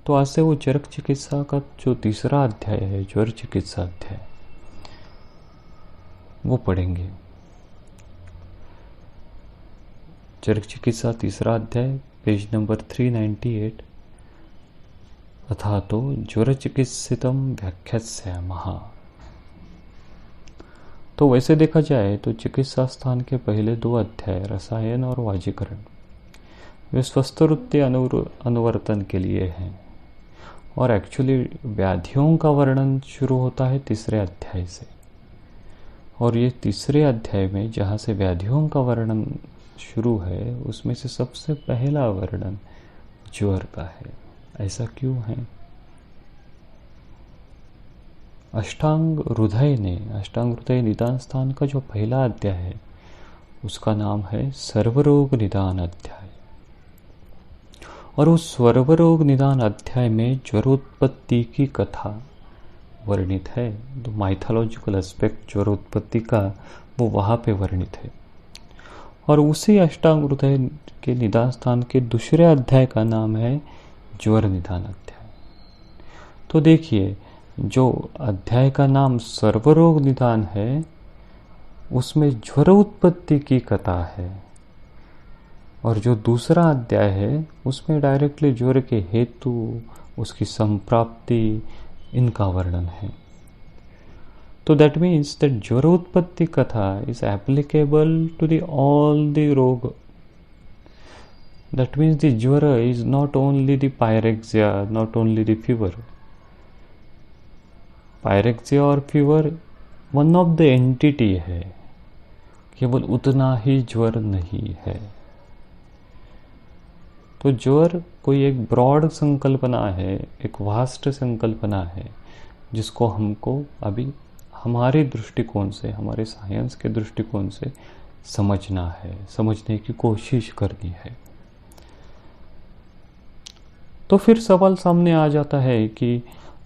तो आज से वो चरक चिकित्सा का जो तीसरा अध्याय है, ज्वर चिकित्सा अध्याय, वो पढ़ेंगे। चरक चिकित्सा तीसरा अध्याय, पेज नंबर 398। अथा तो ज्वर चिकित्सितम व्याख्यास्यामः। तो वैसे देखा जाए तो चिकित्सा स्थान के पहले 2 अध्याय, रसायन और वाजीकरण, वे स्वस्थवृत्ति अनुवर्तन के लिए हैं। और एक्चुअली व्याधियों का वर्णन शुरू होता है तीसरे अध्याय से। और ये तीसरे अध्याय में जहाँ से व्याधियों का वर्णन शुरू है, उसमें से सबसे पहला वर्णन ज्वर का है। ऐसा क्यों है? अष्टांग हृदय निदान स्थान का जो पहला अध्याय है, उसका नाम है सर्वरोग निदान अध्याय। और उस सर्वरोग निदान अध्याय में ज्वरोत्पत्ति की कथा वर्णित है। तो माइथोलॉजिकल एस्पेक्ट ज्वरोत्पत्ति का वो वहाँ पे वर्णित है। और उसी अष्टांग हृदय के निदान स्थान के दूसरे अध्याय का नाम है ज्वर निदान अध्याय। तो देखिए, जो अध्याय का नाम सर्वरोग निदान है, उसमें ज्वर उत्पत्ति की कथा है। और जो दूसरा अध्याय है, उसमें डायरेक्टली ज्वर के हेतु, उसकी संप्राप्ति, इनका वर्णन है। तो दैट मीन्स दैट ज्वर उत्पत्ति कथा is applicable to the all the रोग. That means the jvara is not only the pyrexia, not only the fever. Pyrexia और fever one of the entity है, केवल उतना ही ज्वर नहीं है। तो ज्वर कोई एक ब्रॉड संकल्पना है, एक वास्ट संकल्पना है, जिसको हमको अभी हमारे दृष्टिकोण से, हमारे साइंस के दृष्टिकोण से समझना है, समझने की कोशिश करनी है। तो फिर सवाल सामने आ जाता है कि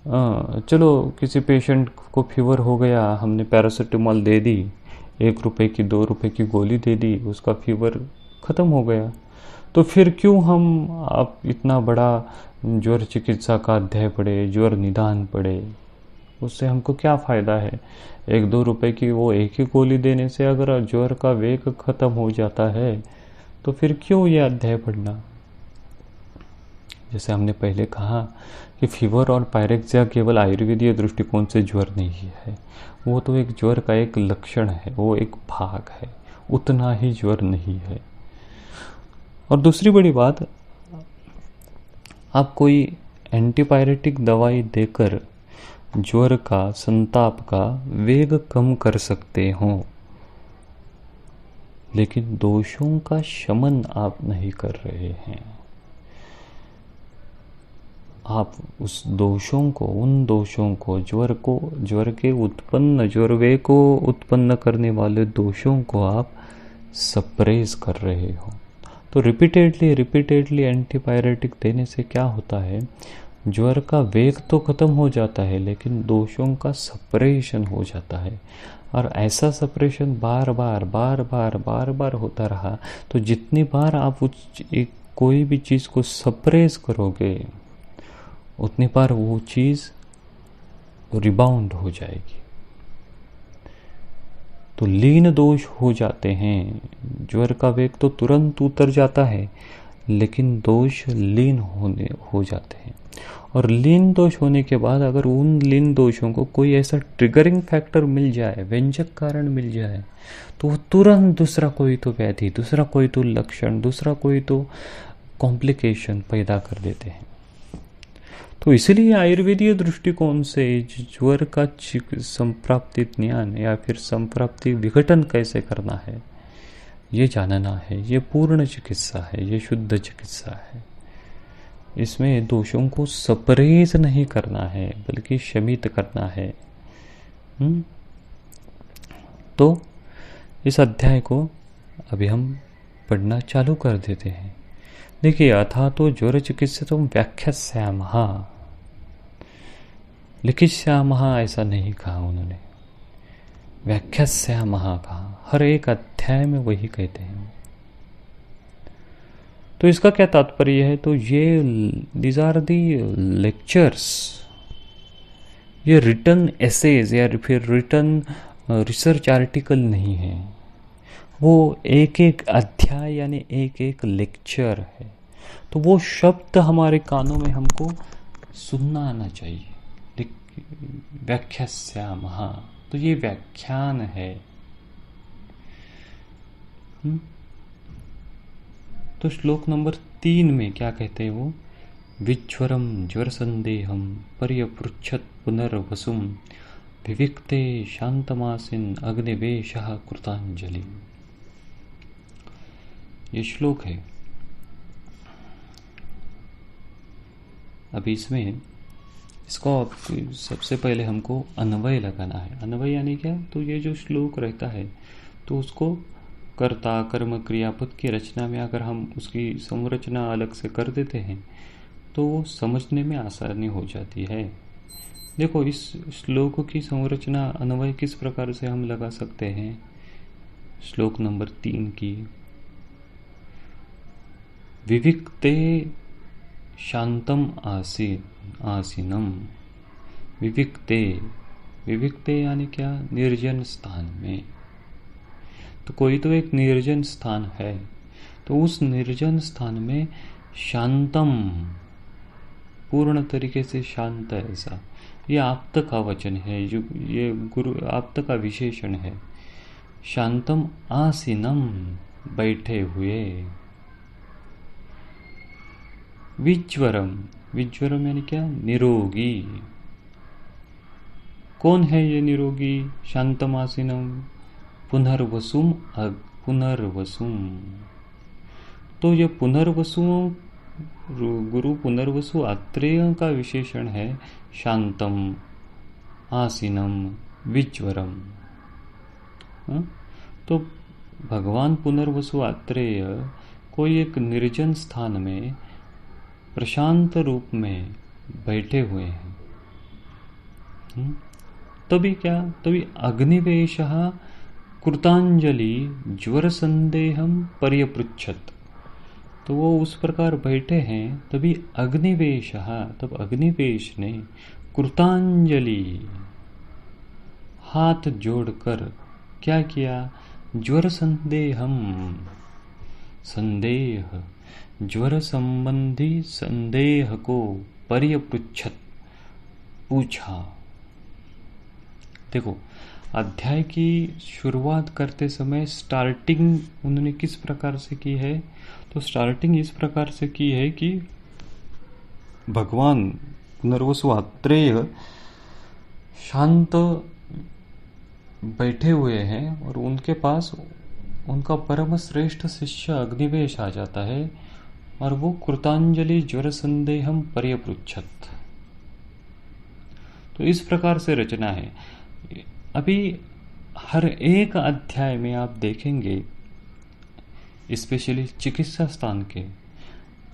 चलो किसी पेशेंट को फीवर हो गया, हमने पैरासिटामोल दे दी, 1 रुपए की 2 रुपए की गोली दे दी, उसका फीवर ख़त्म हो गया। तो फिर क्यों हम आप इतना बड़ा ज्वर चिकित्सा का अध्याय पढ़े, ज्वर निदान पढ़े? उससे हमको क्या फ़ायदा है? 1-2 रुपए की वो एक ही गोली देने से अगर ज्वर का वेग ख़त्म हो जाता है, तो फिर क्यों ये अध्याय पढ़ना? जैसे हमने पहले कहा कि फीवर और पायरेक्सिया केवल आयुर्वेदीय दृष्टिकोण से ज्वर नहीं है, वो तो एक ज्वर का एक लक्षण है, वो एक भाग है, उतना ही ज्वर नहीं है। और दूसरी बड़ी बात, आप कोई एंटीपायरेटिक दवाई देकर ज्वर का, संताप का वेग कम कर सकते हो, लेकिन दोषों का शमन आप नहीं कर रहे हैं। आप उस दोषों को, उन दोषों को, ज्वर के उत्पन्न, ज्वर वेग को उत्पन्न करने वाले दोषों को आप सप्रेस कर रहे हो। तो रिपीटेडली एंटीपायरेटिक देने से क्या होता है? ज्वर का वेग तो खत्म हो जाता है, लेकिन दोषों का सप्रेशन हो जाता है। और ऐसा सप्रेशन बार बार होता रहा, तो जितनी बार आप कोई भी चीज़ को सप्रेस करोगे, उतनी बार वो चीज़ रिबाउंड हो जाएगी। तो लीन दोष हो जाते हैं। ज्वर का वेग तो तुरंत उतर जाता है, लेकिन दोष लीन हो जाते हैं। और लीन दोष होने के बाद अगर उन लीन दोषों को कोई ऐसा ट्रिगरिंग फैक्टर मिल जाए, व्यंजक कारण मिल जाए, तो वो तुरंत दूसरा कोई तो व्याधि, दूसरा कोई तो लक्षण, दूसरा कोई तो कॉम्प्लिकेशन पैदा कर देते हैं। तो इसलिए आयुर्वेदीय दृष्टिकोण से ज्वर का संप्राप्ति ज्ञान या फिर संप्राप्ति विघटन कैसे करना है, ये जानना है। ये पूर्ण चिकित्सा है, ये शुद्ध चिकित्सा है। इसमें दोषों को सप्रेस नहीं करना है, बल्कि शमित करना है। तो इस अध्याय को अभी हम पढ़ना चालू कर देते हैं। देखिए, अथा तो ज्वर चिकित्सितम व्याख्यास्यामः। लिखिष्यामः ऐसा नहीं कहा उन्होंने, व्याख्यास्यामः कहा। हर एक अध्याय में वही कहते हैं। तो इसका क्या तात्पर्य है? तो ये दीज आर दी लेक्चर्स, ये रिटर्न एसेज या फिर रिटर्न रिसर्च आर्टिकल नहीं है, वो एक एक अध्याय यानी एक एक लेक्चर है। तो वो शब्द हमारे कानों में हमको सुनना आना चाहिए। व्याख्यास्यामः, तो ये व्याख्यान है। तो श्लोक नंबर 3 में क्या कहते हैं वो? विज्वरम ज्वर संदेहम पर्यपृच्छत पुनर्वसुम विविक्ते शांतमासिन अग्निवेशः कृतांजलि। ये श्लोक है। अभी इसमें इसको सबसे पहले हमको अन्वय लगाना है। अन्वय यानी क्या? तो ये जो श्लोक रहता है तो उसको कर्ता कर्म क्रियापद की रचना में अगर हम उसकी संरचना अलग से कर देते हैं तो वो समझने में आसानी हो जाती है। देखो, इस श्लोक की संरचना अन्वय किस प्रकार से हम लगा सकते हैं? श्लोक नंबर 3 की विविक्ते शांतम आसीनम। विविक्ते, विविक्ते यानी क्या? निर्जन स्थान में। तो कोई तो एक निर्जन स्थान है, तो उस निर्जन स्थान में शांतम, पूर्ण तरीके से शांत है ऐसा, ये आप्त का वचन है, जो ये गुरु आप्त का विशेषण है। शांतम आसीनम, बैठे हुए। विज्वरम, विज्वरम यानी क्या? निरोगी। कौन है ये निरोगी? शांतमासीनम पुनर्वसुम, पुनर्वसुम। तो ये पुनर्वसुओं, गुरु पुनर्वसु आत्रेय का विशेषण है शांतम आसीनम विज्वरम। तो भगवान पुनर्वसु आत्रेय कोई एक निर्जन स्थान में प्रशांत रूप में बैठे हुए हैं। तभी क्या? तभी अग्निवेशः कृतांजलि ज्वर संदेहम पर्यपृच्छत। तो वो उस प्रकार बैठे हैं, तभी अग्निवेशः, तब अग्निवेश ने कृतांजलि, हाथ जोड़कर क्या किया? ज्वर संदेहम, संदेह, ज्वर संबंधी संदेह को पर्यपृच्छत, पूछा। देखो, अध्याय की शुरुआत करते समय स्टार्टिंग उन्होंने किस प्रकार से की है? तो स्टार्टिंग इस प्रकार से की है कि भगवान पुनर्वसु आत्रेय शांत बैठे हुए हैं और उनके पास उनका परम श्रेष्ठ शिष्य अग्निवेश आ जाता है और वो कृतांजलि ज्वर संदेहम पर्यपृच्छत। तो इस प्रकार से रचना है। अभी हर एक अध्याय में आप देखेंगे, स्पेशली चिकित्सा स्थान के,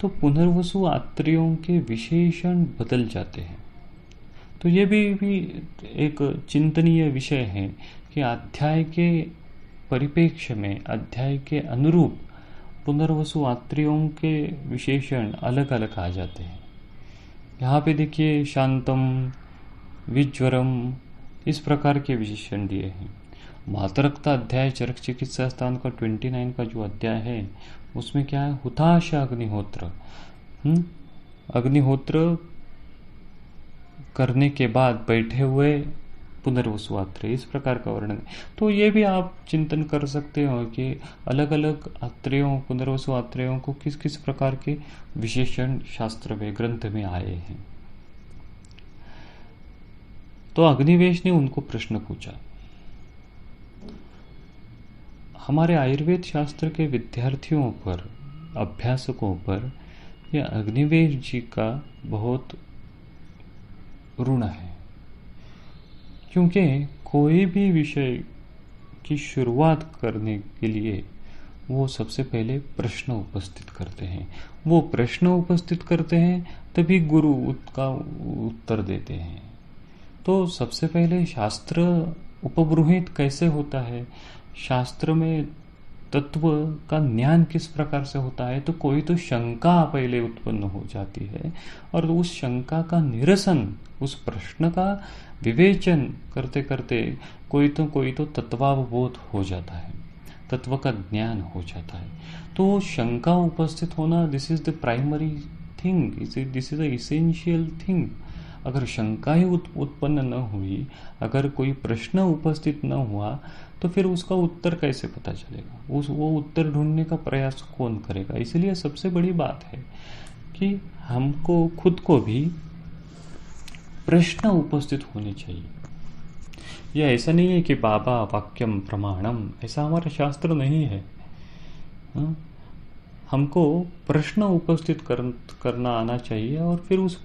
तो पुनर्वसु आत्रेयों के विशेषण बदल जाते हैं। तो ये भी एक चिंतनीय विषय है कि अध्याय के परिप्रेक्ष्य में, अध्याय के अनुरूप पुनर्वसु आत्रेयों के विशेषण अलग अलग आ जाते हैं। यहाँ पे देखिए, शांतम, विज्वरम, इस प्रकार के विशेषण दिए हैं। मातरक्ता अध्याय चरक चिकित्सा स्थान का 29 का जो अध्याय है उसमें क्या है? हुताश अग्निहोत्र, अग्निहोत्र करने के बाद बैठे हुए पुनर्वसु आत्रेय, इस प्रकार का वर्णन। तो ये भी आप चिंतन कर सकते हो कि अलग अलग आत्रेयों, पुनर्वसु आत्रेयों को किस किस प्रकार के विशेषण शास्त्र में, ग्रंथ में आए हैं। तो अग्निवेश ने उनको प्रश्न पूछा। हमारे आयुर्वेद शास्त्र के विद्यार्थियों पर, अभ्यासकों पर यह अग्निवेश जी का बहुत ऋण है, क्योंकि कोई भी विषय की शुरुआत करने के लिए वो सबसे पहले प्रश्न उपस्थित करते हैं। वो प्रश्न उपस्थित करते हैं तभी गुरु उसका उत्तर देते हैं। तो सबसे पहले शास्त्र उपबृंहित कैसे होता है? शास्त्र में तत्व का ज्ञान किस प्रकार से होता है, तो कोई तो शंका पहले उत्पन्न हो जाती है और उस शंका का निरसन, उस प्रश्न का विवेचन करते करते कोई तो तत्वावबोध हो जाता है, तत्व का ज्ञान हो जाता है। तो शंका उपस्थित होना, this is the primary thing, this is the essential thing. अगर शंका ही उत्पन्न न हुई, अगर कोई प्रश्न उपस्थित न हुआ, तो फिर उसका उत्तर कैसे पता चलेगा, वो उत्तर ढूंढने का प्रयास कौन करेगा। इसलिए सबसे बड़ी बात है कि हमको खुद को भी प्रश्न उपस्थित होने चाहिए। यह ऐसा नहीं है कि बाबा वाक्यम प्रमाणम, ऐसा हमारा शास्त्र नहीं है। हमको प्रश्न उपस्थित करना आना चाहिए और फिर उस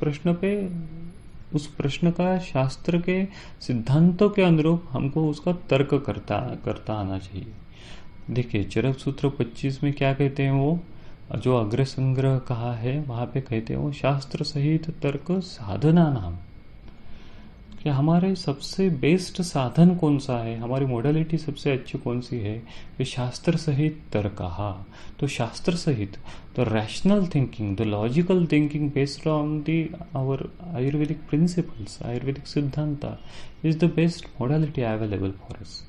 प्रश्न का शास्त्र के सिद्धांतों के अनुरूप हमको उसका तर्क करता आना चाहिए। देखिए चरक सूत्र 25 में क्या कहते हैं, वो जो अग्र संग्रह कहा है वहां पे कहते हैं वो शास्त्र सहित तर्क साधना नाम, कि हमारे सबसे बेस्ट साधन कौन सा है, हमारी मोडालिटी सबसे अच्छी कौन सी है, कि शास्त्र सहित तर्कहा। तो शास्त्र सहित, तो rational thinking, the logical thinking based on the our ayurvedic principles, ayurvedic सिद्धांत is the best modality available for us.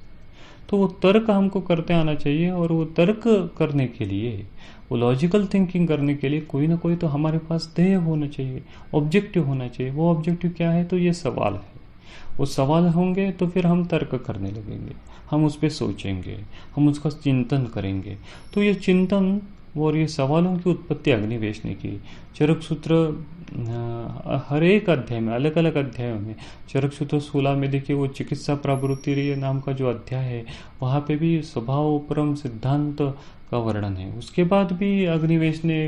तो वो तर्क हमको करते आना चाहिए और वो तर्क करने के लिए, वो लॉजिकल थिंकिंग करने के लिए कोई ना कोई तो हमारे पास ध्येय होना चाहिए, ऑब्जेक्टिव होना चाहिए। वो ऑब्जेक्टिव क्या है, तो ये सवाल है। वो सवाल होंगे तो फिर हम तर्क करने लगेंगे, हम उस पर सोचेंगे, हम उसका चिंतन करेंगे। तो ये चिंतन और ये सवालों की उत्पत्ति अग्निवेश ने की। चरक सूत्र हर एक अध्याय में, अलग अलग अध्यायों में, चरक सूत्र 16 में देखिए वो चिकित्सा प्रवृत्ति नाम का जो अध्याय है, वहाँ पे भी स्वभाव परम सिद्धांत का वर्णन है। उसके बाद भी अग्निवेश ने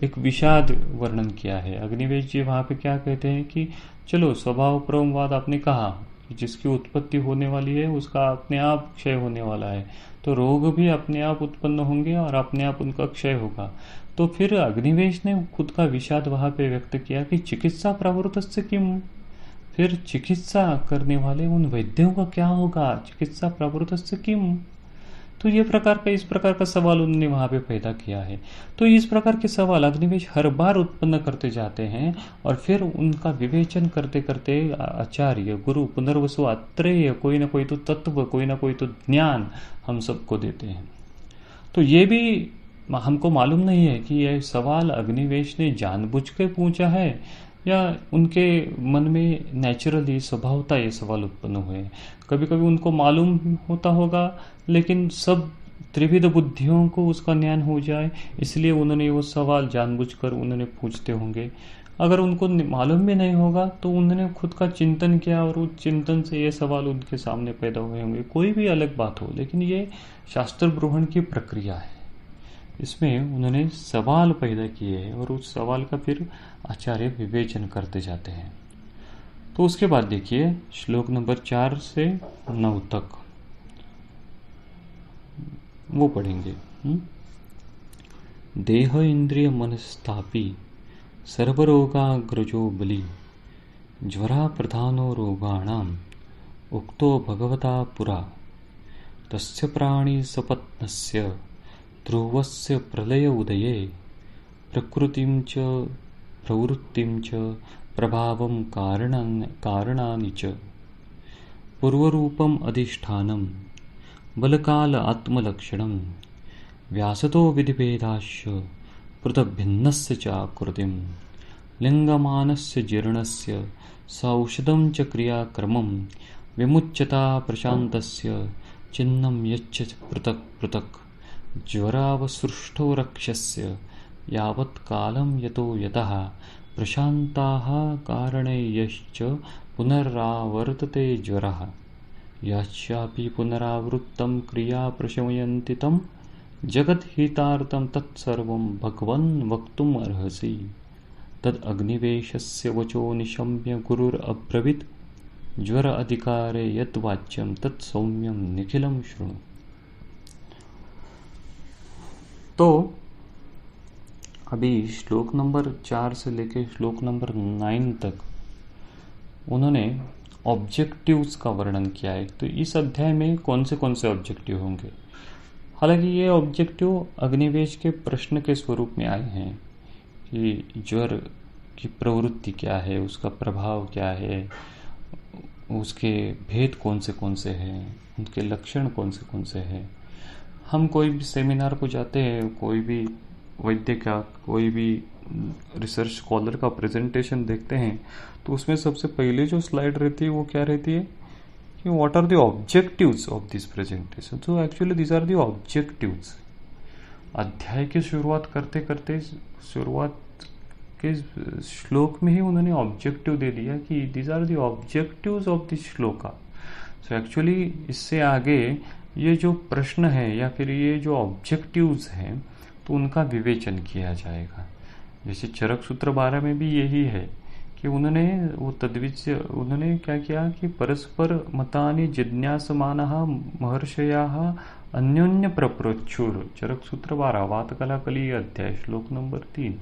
एक विषाद वर्णन किया है। अग्निवेश जी वहाँ पे क्या कहते हैं कि चलो स्वभाव परमवाद आपने कहा कि जिसकी उत्पत्ति होने वाली है उसका अपने आप क्षय होने वाला है, तो रोग भी अपने आप उत्पन्न होंगे और अपने आप उनका क्षय होगा। तो फिर अग्निवेश ने खुद का विषाद वहां पे व्यक्त किया कि चिकित्सा प्रवृत्तस्य किम, फिर चिकित्सा करने वाले उन वैद्यों का क्या होगा, चिकित्सा प्रवृत्तस्य किम। तो ये इस प्रकार का सवाल उन्होंने वहां पे पैदा किया है। तो इस प्रकार के सवाल अग्निवेश हर बार उत्पन्न करते जाते हैं और फिर उनका विवेचन करते करते आचार्य, गुरु, पुनर्वसु, आत्रेय कोई ना कोई तो तत्व, कोई ना कोई तो ज्ञान हम सबको देते हैं। तो ये भी हमको मालूम नहीं है कि यह सवाल अग्निवेश ने जानबूझ के पूछा है या उनके मन में नेचुरली, स्वभावता ये सवाल उत्पन्न हुए। कभी कभी उनको मालूम होता होगा, लेकिन सब त्रिविध बुद्धियों को उसका ज्ञान हो जाए, इसलिए उन्होंने वो सवाल जानबूझकर उन्होंने पूछते होंगे। अगर उनको मालूम भी नहीं होगा तो उन्होंने खुद का चिंतन किया और उस चिंतन से ये सवाल उनके सामने पैदा हुए होंगे। कोई भी अलग बात हो, लेकिन ये शास्त्र ग्रहण की प्रक्रिया है। इसमें उन्होंने सवाल पैदा किए हैं और उस सवाल का फिर आचार्य विवेचन करते जाते हैं। तो उसके बाद देखिए श्लोक नंबर 4 से 9 तक वो पढ़ेंगे। देह इंद्रिय मनस्तापी सर्वरोगाग्रजो बली, ज्वरा प्रधानो रोगाणाम उक्तो भगवता पुरा, तस्य प्राणी सपत्नस्य ध्रुवस्य प्रलय उदये, प्रकृतिं च प्रवृत्तिं च प्रभावं कारणानि च, पूर्वरूपम् अधिष्ठानं बलकाल आत्मलक्षणं, व्यासतो विधिभेदाश्च पृथग्भिन्नस्य च आकृतिं, लिङ्गमानस्य जीर्णस्य सौषधं च क्रियाक्रमं, विमुच्यता प्रशान्तस्य चिह्नं यच्च पृथक् पृथक्, ज्वरावसृष्टो रक्षस्य यावत् कालं यतो यतः, प्रशान्ताः कारणैश्च पुनरावर्तते ज्वरः, यश्चापि पुनरावृत्तं क्रिया प्रशमयन्ति तं, जगद्हितार्थं तत्सर्वं भगवन् वक्तुम् अर्हसि। तद् अग्निवेशस्य वचो निशम्य गुरुरब्रवीत्, ज्वर अधिकारे यत् वाच्यं तत् सौम्यं निखिलं शृणु। तो अभी श्लोक नंबर 4 से लेकर श्लोक नंबर 9 तक उन्होंने ऑब्जेक्टिव्स का वर्णन किया है। तो इस अध्याय में कौन से ऑब्जेक्टिव होंगे, हालांकि ये ऑब्जेक्टिव अग्निवेश के प्रश्न के स्वरूप में आए हैं कि ज्वर की प्रवृत्ति क्या है, उसका प्रभाव क्या है, उसके भेद कौन से हैं, उनके लक्षण कौन से हैं। हम कोई भी सेमिनार को जाते हैं, कोई भी वैद्य का, कोई भी रिसर्च स्कॉलर का प्रेजेंटेशन देखते हैं, तो उसमें सबसे पहले जो स्लाइड रहती है वो क्या रहती है कि what are the objectives of this presentation. So actually these are the objectives. अध्याय की शुरुआत करते करते शुरुआत के श्लोक में ही उन्होंने ऑब्जेक्टिव दे दिया कि these are the objectives of this shloka. So actually इससे आगे ये जो प्रश्न है या फिर ये जो ऑब्जेक्टिव्स हैं तो उनका विवेचन किया जाएगा। जैसे चरक सूत्र 12 में भी यही है कि उन्होंने क्या किया कि परस्पर मतानि जिज्ञासमानः महर्षयाः अन्योन्य प्रपृच्छुर। चरक सूत्र 12 वातकला कली अध्याय श्लोक नंबर 3।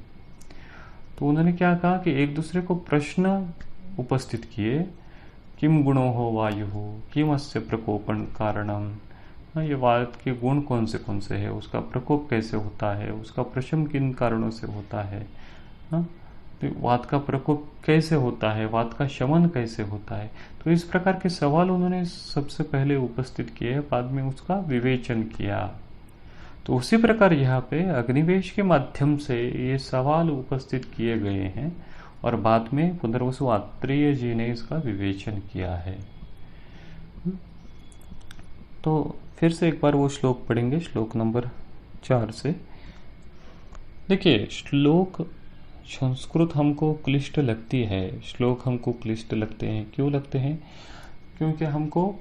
तो उन्होंने क्या कहा कि एक दूसरे को प्रश्न उपस्थित किए, किम गुणो हो वायु हो, किम अस्य प्रकोपन कारणम, ये वात के गुण कौन से है, उसका प्रकोप कैसे होता है, उसका प्रशम किन कारणों से होता है, तो वात का प्रकोप कैसे होता है, वात का शमन कैसे होता है। तो इस प्रकार के सवाल उन्होंने सबसे पहले उपस्थित किए, बाद में उसका विवेचन किया। तो उसी प्रकार यहाँ पे अग्निवेश के माध्यम से ये सवाल उपस्थित किए गए हैं और बाद में पुनर्वसु आत्रेय जी ने इसका विवेचन किया है। तो फिर से एक बार वो श्लोक पढ़ेंगे, श्लोक नंबर 4 से। देखिए, श्लोक संस्कृत हमको क्लिष्ट लगती है, श्लोक हमको क्लिष्ट लगते हैं। क्यों लगते हैं? क्योंकि हमको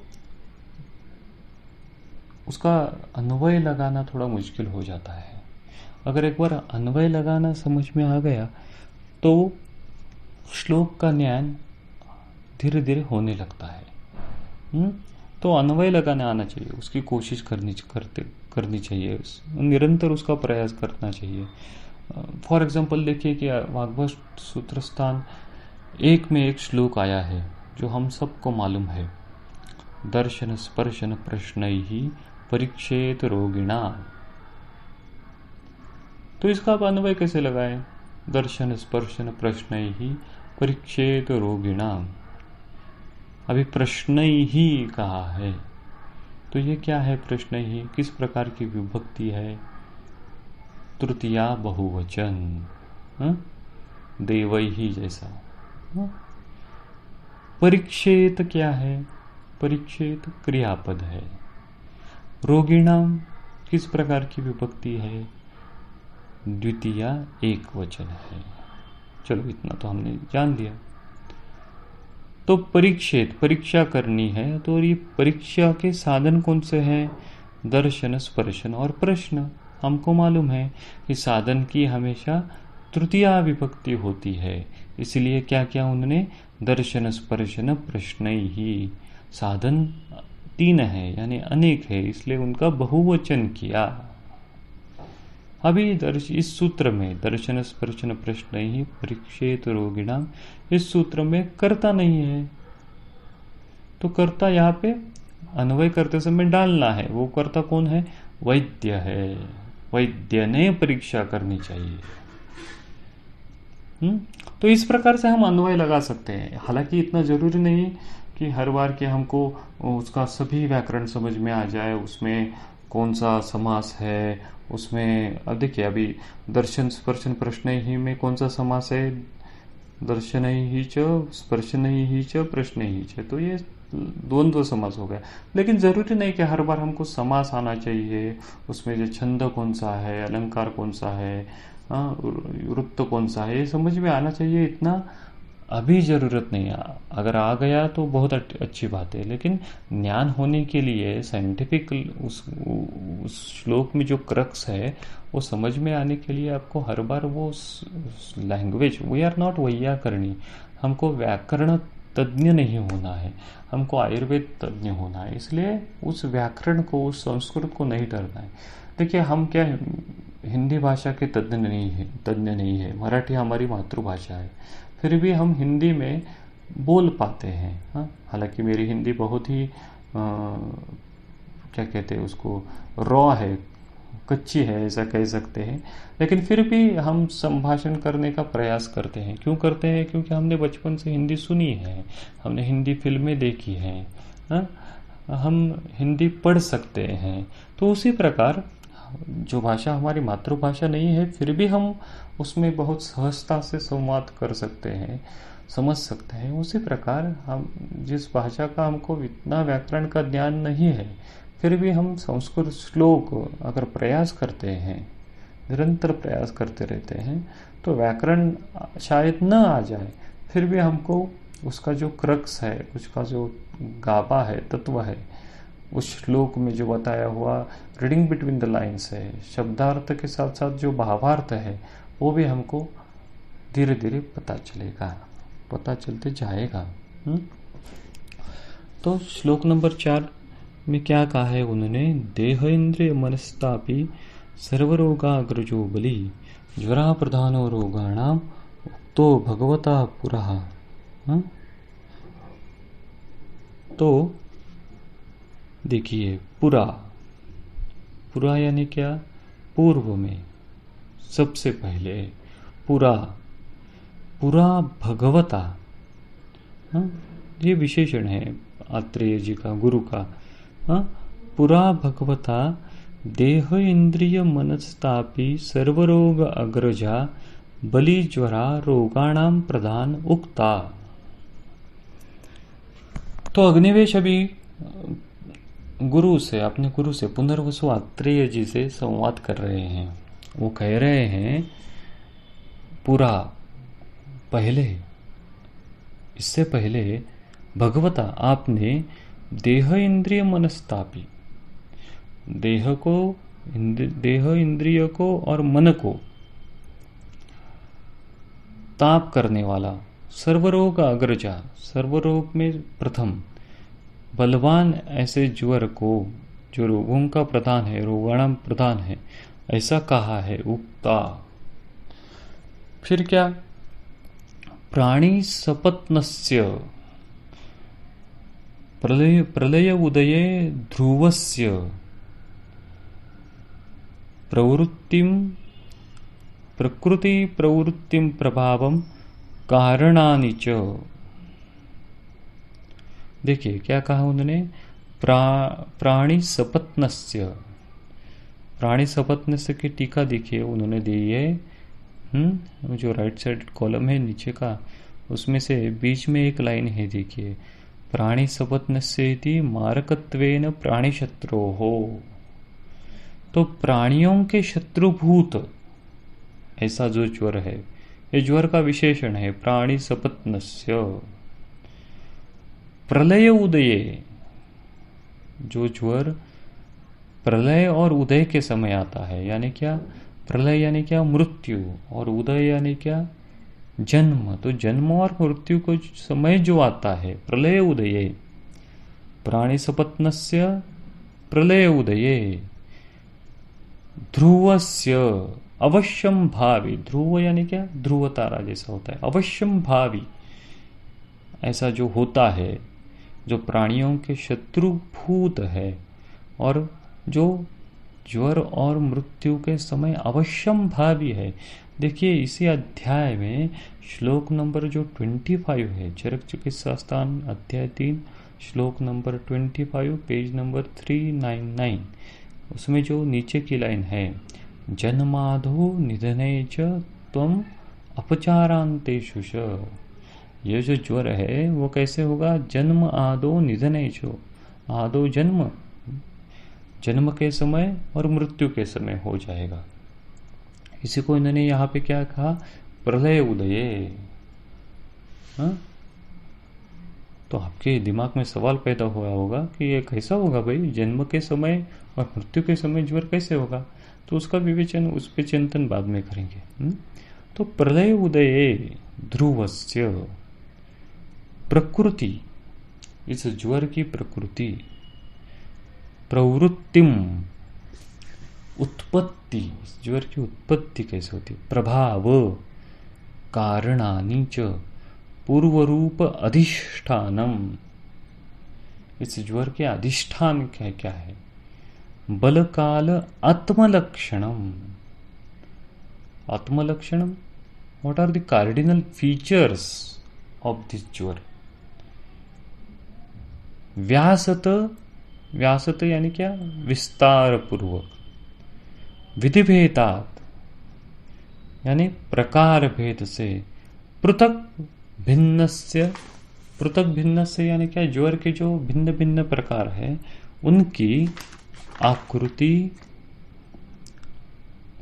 उसका अन्वय लगाना थोड़ा मुश्किल हो जाता है। अगर एक बार अन्वय लगाना समझ में आ गया तो श्लोक का ज्ञान धीरे धीरे होने लगता है। तो अन्वय लगाने आना चाहिए, उसकी कोशिश करनी चाहिए, निरंतर उसका प्रयास करना चाहिए। फॉर एग्जाम्पल देखिए कि वाग्भट सूत्रस्थान 1 में एक श्लोक आया है जो हम सबको मालूम है, दर्शन स्पर्शन प्रश्नैहि परीक्षेत रोगिणा। तो इसका आप अन्वय कैसे लगाएं? दर्शन स्पर्शन प्रश्नैहि परीक्षेत रोगिणा। अभी प्रश्नैहि कहा है, तो ये क्या है प्रश्नैहि? किस प्रकार की विभक्ति है? तृतीया बहुवचन, देवैहि जैसा। परीक्षेत क्या है? परीक्षेत क्रियापद है। रोगिणाम किस प्रकार की विभक्ति है? द्वितीया एक वचन है। चलो इतना तो हमने जान लिया। तो परीक्षेत, परीक्षा करनी है, तो ये परीक्षा के साधन कौन से हैं? दर्शन स्पर्शन और प्रश्न। हमको मालूम है कि साधन की हमेशा तृतीया विभक्ति होती है, इसलिए क्या किया उन्होंने? दर्शन स्पर्शन प्रश्न ही। साधन 3 है यानी अनेक है, इसलिए उनका बहुवचन किया। अभी इस सूत्र में दर्शन स्पर्शन प्रश्न ही परीक्षेत रोगिणाम, इस सूत्र में कर्ता नहीं है, तो कर्ता यहाँ पे अन्वय करते समय डालना है। वो कर्ता कौन है? वैद्य है। वैद्य ने परीक्षा करनी चाहिए। तो इस प्रकार से हम अन्वय लगा सकते हैं। हालांकि इतना जरूरी नहीं कि हर बार के हमको उसका सभी व्याकरण समझ में आ जाए, उसमें कौन सा समास है, उसमें अब देखिए अभी दर्शन स्पर्शन प्रश्न ही में कौन सा समास है? दर्शन ही च स्पर्शन ही च प्रश्न ही च, तो ये द्वंद्व समास हो गया। लेकिन जरूरी नहीं कि हर बार हमको समास आना चाहिए, उसमें जो छंद कौन सा है, अलंकार कौन सा है, वृत्त कौन सा है, ये समझ में आना चाहिए। इतना अभी जरूरत नहीं है। अगर आ गया तो बहुत अच्छी बात है, लेकिन ज्ञान होने के लिए साइंटिफिक उस श्लोक में जो क्रक्स है वो समझ में आने के लिए आपको हर बार वो लैंग्वेज, वी आर नॉट वैयाकरणी, हमको व्याकरण तज्ञ नहीं होना है, हमको आयुर्वेद तज्ञ होना है। इसलिए उस व्याकरण को, उस संस्कृत को नहीं डरना है। देखिए हम क्या हिंदी भाषा के तज्ञ नहीं है, मराठी हमारी मातृभाषा है, फिर भी हम हिंदी में बोल पाते हैं। हालांकि मेरी हिंदी बहुत ही क्या कहते हैं उसको, रॉ है, कच्ची है, ऐसा कह सकते हैं। लेकिन फिर भी हम संभाषण करने का प्रयास करते हैं। क्यों करते हैं? क्योंकि हमने बचपन से हिंदी सुनी है, हमने हिंदी फिल्में देखी हैं, हाँ? हम हिंदी पढ़ सकते हैं। तो उसी प्रकार जो भाषा हमारी मातृभाषा नहीं है, फिर भी हम उसमें बहुत सहजता से संवाद कर सकते हैं, समझ सकते हैं। उसी प्रकार हम जिस भाषा का हमको इतना व्याकरण का ज्ञान नहीं है, फिर भी हम संस्कृत श्लोक अगर प्रयास करते हैं, निरंतर प्रयास करते रहते हैं, तो व्याकरण शायद न आ जाए, फिर भी हमको उसका जो क्रक्स है, उसका जो गाभा है, तत्व है, उस श्लोक में जो बताया हुआ रीडिंग बिटवीन द लाइन्स है, शब्दार्थ के साथ साथ जो भावार्थ है, वो भी हमको धीरे धीरे पता चलेगा, पता चलते जाएगा। तो श्लोक नंबर 4 में क्या कहा है उन्होंने? देह इंद्रिय मनस्तापी सर्वरोगाग्रजो बली ज्वरा प्रधानो रोगाणाम उक्तो भगवता पुरः। तो देखिए, पुरा, पुरा यानी क्या? पूर्व में, सबसे पहले, पुरा, पुरा भगवता, ये विशेषण है आत्रेय जी का, गुरु का। पुरा भगवता देह इंद्रिय मनस्तापी सर्वरोग अग्रजा बलि ज्वरा रोगाणाम प्रधान उक्ता। तो अग्निवेश अभी गुरु से, अपने गुरु से, पुनर्वसु आत्रेय जी से संवाद कर रहे हैं। वो कह रहे हैं, पूरा पहले, इससे पहले भगवता आपने देह इंद्रिय मनस्तापी, देह को, देह इंद्रिय को और मन को ताप करने वाला, सर्वरोग अग्रजा, सर्वरोग में प्रथम, बलवान ऐसे ज्वर को, जो रोगों का प्रधान है, रोगाणाम प्रधान है, ऐसा कहा है, उक्ता। फिर क्या? प्राणी सपत्नस्य प्रलय उदये ध्रुवस्य प्रवृत्तिम प्रकृति प्रवृत्तिम प्रभावम कारणानि च। देखिए क्या कहा उन्होंने? प्राणी सपत्नस्य, प्राणी सपत्नस्य की टीका देखिए उन्होंने दी है, जो राइट साइड कॉलम है नीचे का, उसमें से बीच में एक लाइन है, देखिए, प्राणी सपत्नस्येति मारकत्वेन प्राणी शत्रोः। तो प्राणियों के शत्रुभूत ऐसा जो ज्वर है, ये ज्वर का विशेषण है, प्राणी सपत्नस्य। प्रलय उदये, जो ज्वर प्रलय और उदय के समय आता है, यानी क्या? प्रलय यानी क्या? मृत्यु, और उदय यानी क्या? जन्म। तो जन्म और मृत्यु को समय जो आता है, प्रलय उदये, प्राणी सपत्नस्य प्रलय उदये ध्रुवस्य अवश्यम भावी, ध्रुव यानी क्या? ध्रुव तारा जैसा होता है, अवश्यम भावी, ऐसा जो होता है, जो प्राणियों के शत्रुभूत है, और जो ज्वर और मृत्यु के समय अवश्यम भावी है। देखिए इसी अध्याय में श्लोक नंबर जो 25 है, चरक चिकित्सास्थान अध्याय 3 श्लोक नंबर 25, पेज नंबर 399, उसमें जो नीचे की लाइन है, जन्माधो निधने च त्वम अपचारांतेषु च। ये जो ज्वर है वो कैसे होगा? जन्म आदो निधने च, आदो जन्म, जन्म के समय और मृत्यु के समय हो जाएगा। इसी को इन्होंने यहाँ पे क्या कहा? प्रलय उदये। तो आपके दिमाग में सवाल पैदा हुआ होगा कि ये कैसा होगा भाई, जन्म के समय और मृत्यु के समय ज्वर कैसे होगा? तो उसका विवेचन, उस पर चिंतन बाद में करेंगे। तो प्रलय उदये ध्रुवस्य, प्रकृति, इस ज्वर की प्रकृति, प्रवृत्तिम, उत्पत्ति, ज्वर की उत्पत्ति कैसे होती, प्रभाव, कारणानि च, पूर्वरूप अधिष्ठानम, इस ज्वर के अधिष्ठान क्या क्या है? बलकाल आत्मलक्षणम. आत्मलक्षणम, what are the cardinal features of this ज्वर? व्यासत, व्यासत यानी क्या? विस्तार पूर्वक. विधिभेदात यानी प्रकार भेद से. पृथक भिन्नस्य, पृथक भिन्नस्य यानी क्या? ज्वर के जो भिन्न भिन्न प्रकार है उनकी आकृति,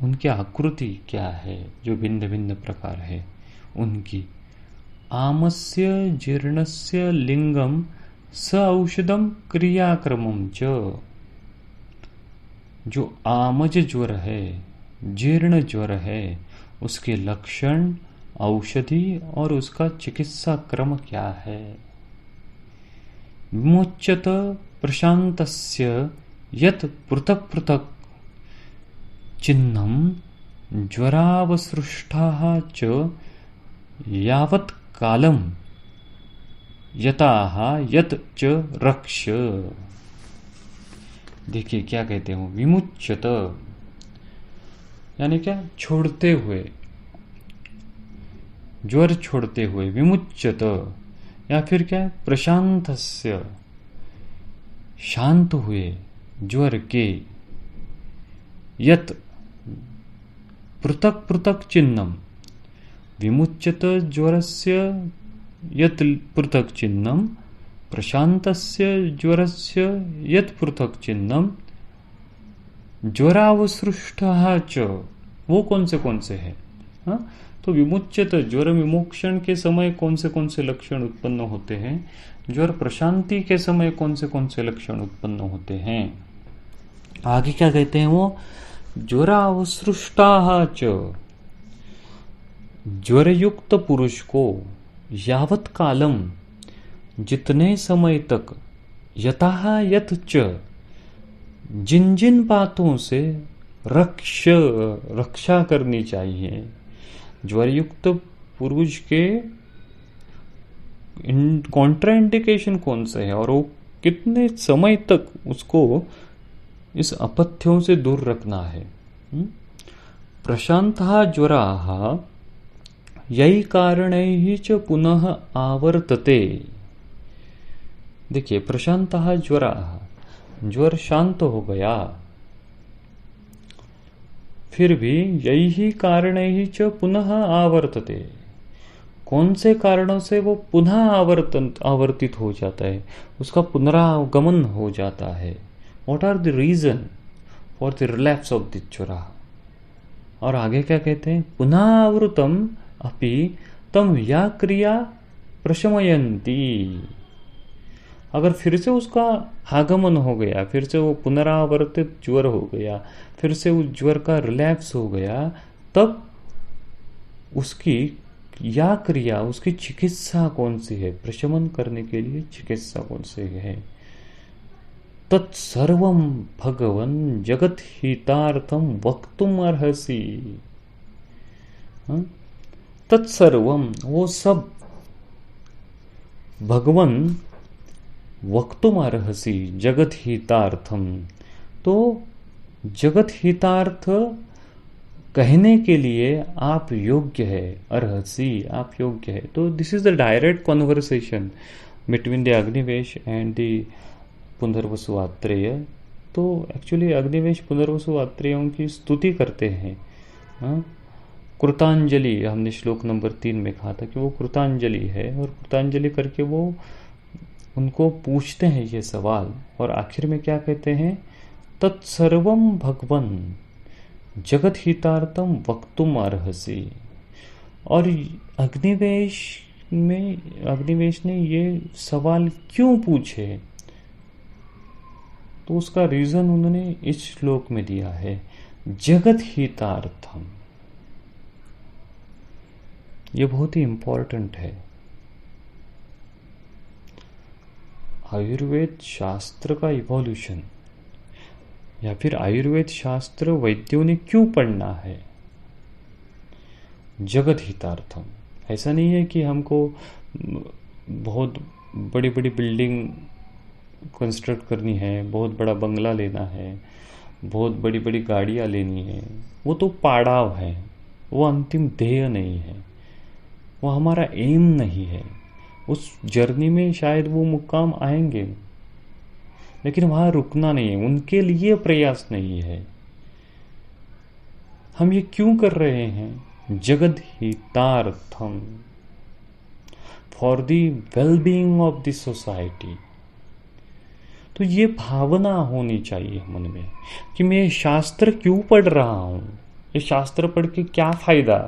उनकी आकृति क्या है जो भिन्न भिन्न प्रकार है उनकी. आमस्य जीर्णस्य लिंगम स औषधम क्रियाक्रमम च. जो आमज ज्वर है, जीर्ण ज्वर है, उसके लक्षण, औषधि और उसका चिकित्सा क्रम क्या है. विमुच्यत प्रशांतस्य यत् पृथक पृथक चिन्हम ज्वरावसृष्टाः च यावत् कालम यताः यत् च रक्ष. देखिए क्या कहते हो, विमुच्यत यानी क्या? छोड़ते हुए, ज्वर छोड़ते हुए. विमुच्यत या फिर क्या? प्रशांतस्य, शांत हुए ज्वर के. यत पृथक पृथक चिन्हम. विमुच्यत ज्वरस्य यत् पृथक चिन्हम, प्रशांतस्य ज्वरस्य यत् पृथक चिन्हम, ज्वरावसृष्टः च. वो कौन से हैं? हाँ, तो विमुच्यत ज्वर विमोक्षण के समय कौन से लक्षण उत्पन्न होते हैं, ज्वर प्रशांति के समय कौन से लक्षण उत्पन्न होते हैं. आगे क्या कहते हैं वो? ज्वरावसृष्टाः च. ज्वरयुक्त पुरुष को यावत कालम, जितने समय तक, यतः यत च, जिन जिन बातों से रक्षा करनी चाहिए. ज्वरयुक्त पुरुष के कॉन्ट्राइंडिकेशन कौन से है और वो कितने समय तक उसको इस अपथ्यों से दूर रखना है. प्रशांतः ज्वराः यही कारणैः च पुनः आवर्तते. देखिए, प्रशांतः ज्वराः, ज्वर शांत हो गया, फिर भी यही कारणैः च पुनः आवर्तते. कौन से कारणों से वो पुनः आवर्तित हो जाता है, उसका पुनरागमन हो जाता है. What are the reason for the relapse of the ज्वरा? और आगे क्या कहते हैं? पुनरावृतम अपि तम या क्रिया प्रशमयन्ति. अगर फिर से उसका आगमन हो गया, फिर से वो पुनरावर्तित ज्वर हो गया, फिर से उस ज्वर का रिलैप्स हो गया, तब उसकी या क्रिया, उसकी चिकित्सा कौन सी है? प्रशमन करने के लिए चिकित्सा कौन सी है? तत्सर्वं भगवन् जगत हितार्थम वक्तुम अर्हसि. तत्सर्वम, वो सब, भगवन् वक्तुम अर्हसि जगत हितार्थम. तो जगत हितार्थ कहने के लिए आप योग्य है. अर्हसि, आप योग्य है. तो this is the direct conversation between the Agnivesh and the Punarvasu Atreya. तो एक्चुअली अग्निवेश पुनर्वसु आत्रेयों की स्तुति करते हैं. कृतांजलि, हमने श्लोक नंबर 3 में कहा था कि वो कृतांजलि है, और कृतांजलि करके वो उनको पूछते हैं ये सवाल, और आखिर में क्या कहते हैं? तत्सर्वम भगवन् जगत हितार्थम वक्तुम अर्हसि. और अग्निवेश ने ये सवाल क्यों पूछे, तो उसका रीजन उन्होंने इस श्लोक में दिया है, जगत हितार्थम. ये बहुत ही इंपॉर्टेंट है. आयुर्वेद शास्त्र का इवोल्यूशन, या फिर आयुर्वेद शास्त्र वैद्यों ने क्यों पढ़ना है? जगत हितार्थम. ऐसा नहीं है कि हमको बहुत बड़ी बड़ी बिल्डिंग कंस्ट्रक्ट करनी है, बहुत बड़ा बंगला लेना है, बहुत बड़ी बड़ी गाड़ियाँ लेनी है, वो तो पड़ाव है, वो अंतिम ध्येय नहीं है, वो हमारा एम नहीं है। उस जर्नी में शायद वो मुकाम आएंगे, लेकिन वहाँ रुकना नहीं है, उनके लिए प्रयास नहीं है। हम ये क्यों कर रहे हैं? जगद हितार्थम, for the well being of the society. तो ये भावना होनी चाहिए मन में कि मैं ये शास्त्र क्यों पढ़ रहा हूँ, ये शास्त्र पढ़ के क्या फायदा।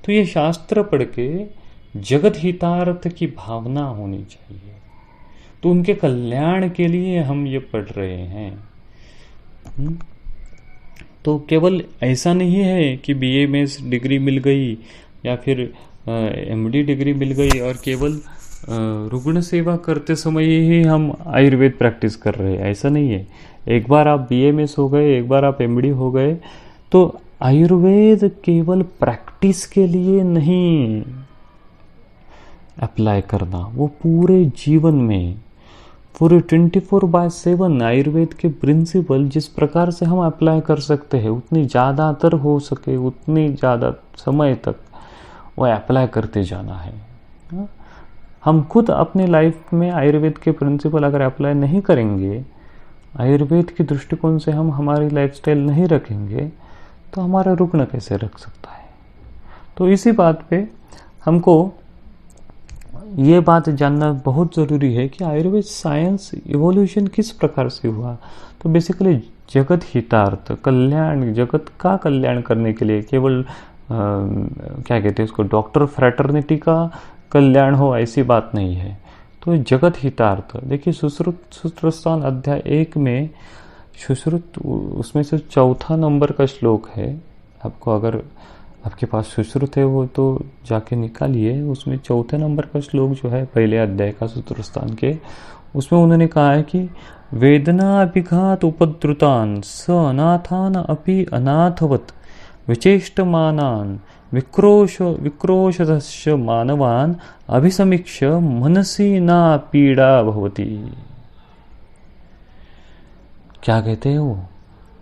तो ये शास्त्र पढ़ के जगत हितार्थ की भावना होनी चाहिए, तो उनके कल्याण के लिए हम ये पढ़ रहे हैं। तो केवल ऐसा नहीं है कि बीए में डिग्री मिल गई या फिर एमडी डिग्री मिल गई और केवल रुग्ण सेवा करते समय ही हम आयुर्वेद प्रैक्टिस कर रहे हैं, ऐसा नहीं है। एक बार आप बीएमएस हो गए, एक बार आप एमडी हो गए, तो आयुर्वेद केवल प्रैक्टिस के लिए नहीं अप्लाई करना, वो पूरे जीवन में, पूरे 24/7 आयुर्वेद के प्रिंसिपल जिस प्रकार से हम अप्लाई कर सकते हैं, उतनी ज़्यादातर हो सके उतनी ज़्यादा समय तक वो अप्लाई करते जाना है। हम खुद अपने लाइफ में आयुर्वेद के प्रिंसिपल अगर अप्लाई नहीं करेंगे, आयुर्वेद के दृष्टिकोण से हम हमारी लाइफस्टाइल नहीं रखेंगे, तो हमारा रुग्ण कैसे रख सकता है। तो इसी बात पे हमको ये बात जानना बहुत ज़रूरी है कि आयुर्वेद साइंस इवोल्यूशन किस प्रकार से हुआ। तो बेसिकली जगत हितार्थ, कल्याण, जगत का कल्याण करने के लिए, केवल क्या कहते हैं उसको, डॉक्टर फ्रेटर्निटी का कल्याण हो ऐसी बात नहीं है। तो जगत हितार्थ देखिए, सुश्रुत सूत्रस्थान अध्याय 1 में सुश्रुत, उसमें से 4 नंबर का श्लोक है। आपको अगर आपके पास सुश्रुत है वो तो जाके निकालिए, उसमें 4 नंबर का श्लोक जो है पहले अध्याय का सूत्रस्थान के, उसमें उन्होंने कहा है कि वेदना विघात उपद्रुतान स अनाथान अपि अनाथवत विचेष्टमानान विक्रोशदस्य मानवान अभिसमीक्ष्य मनसी ना पीड़ा भवति। क्या कहते हैं वो,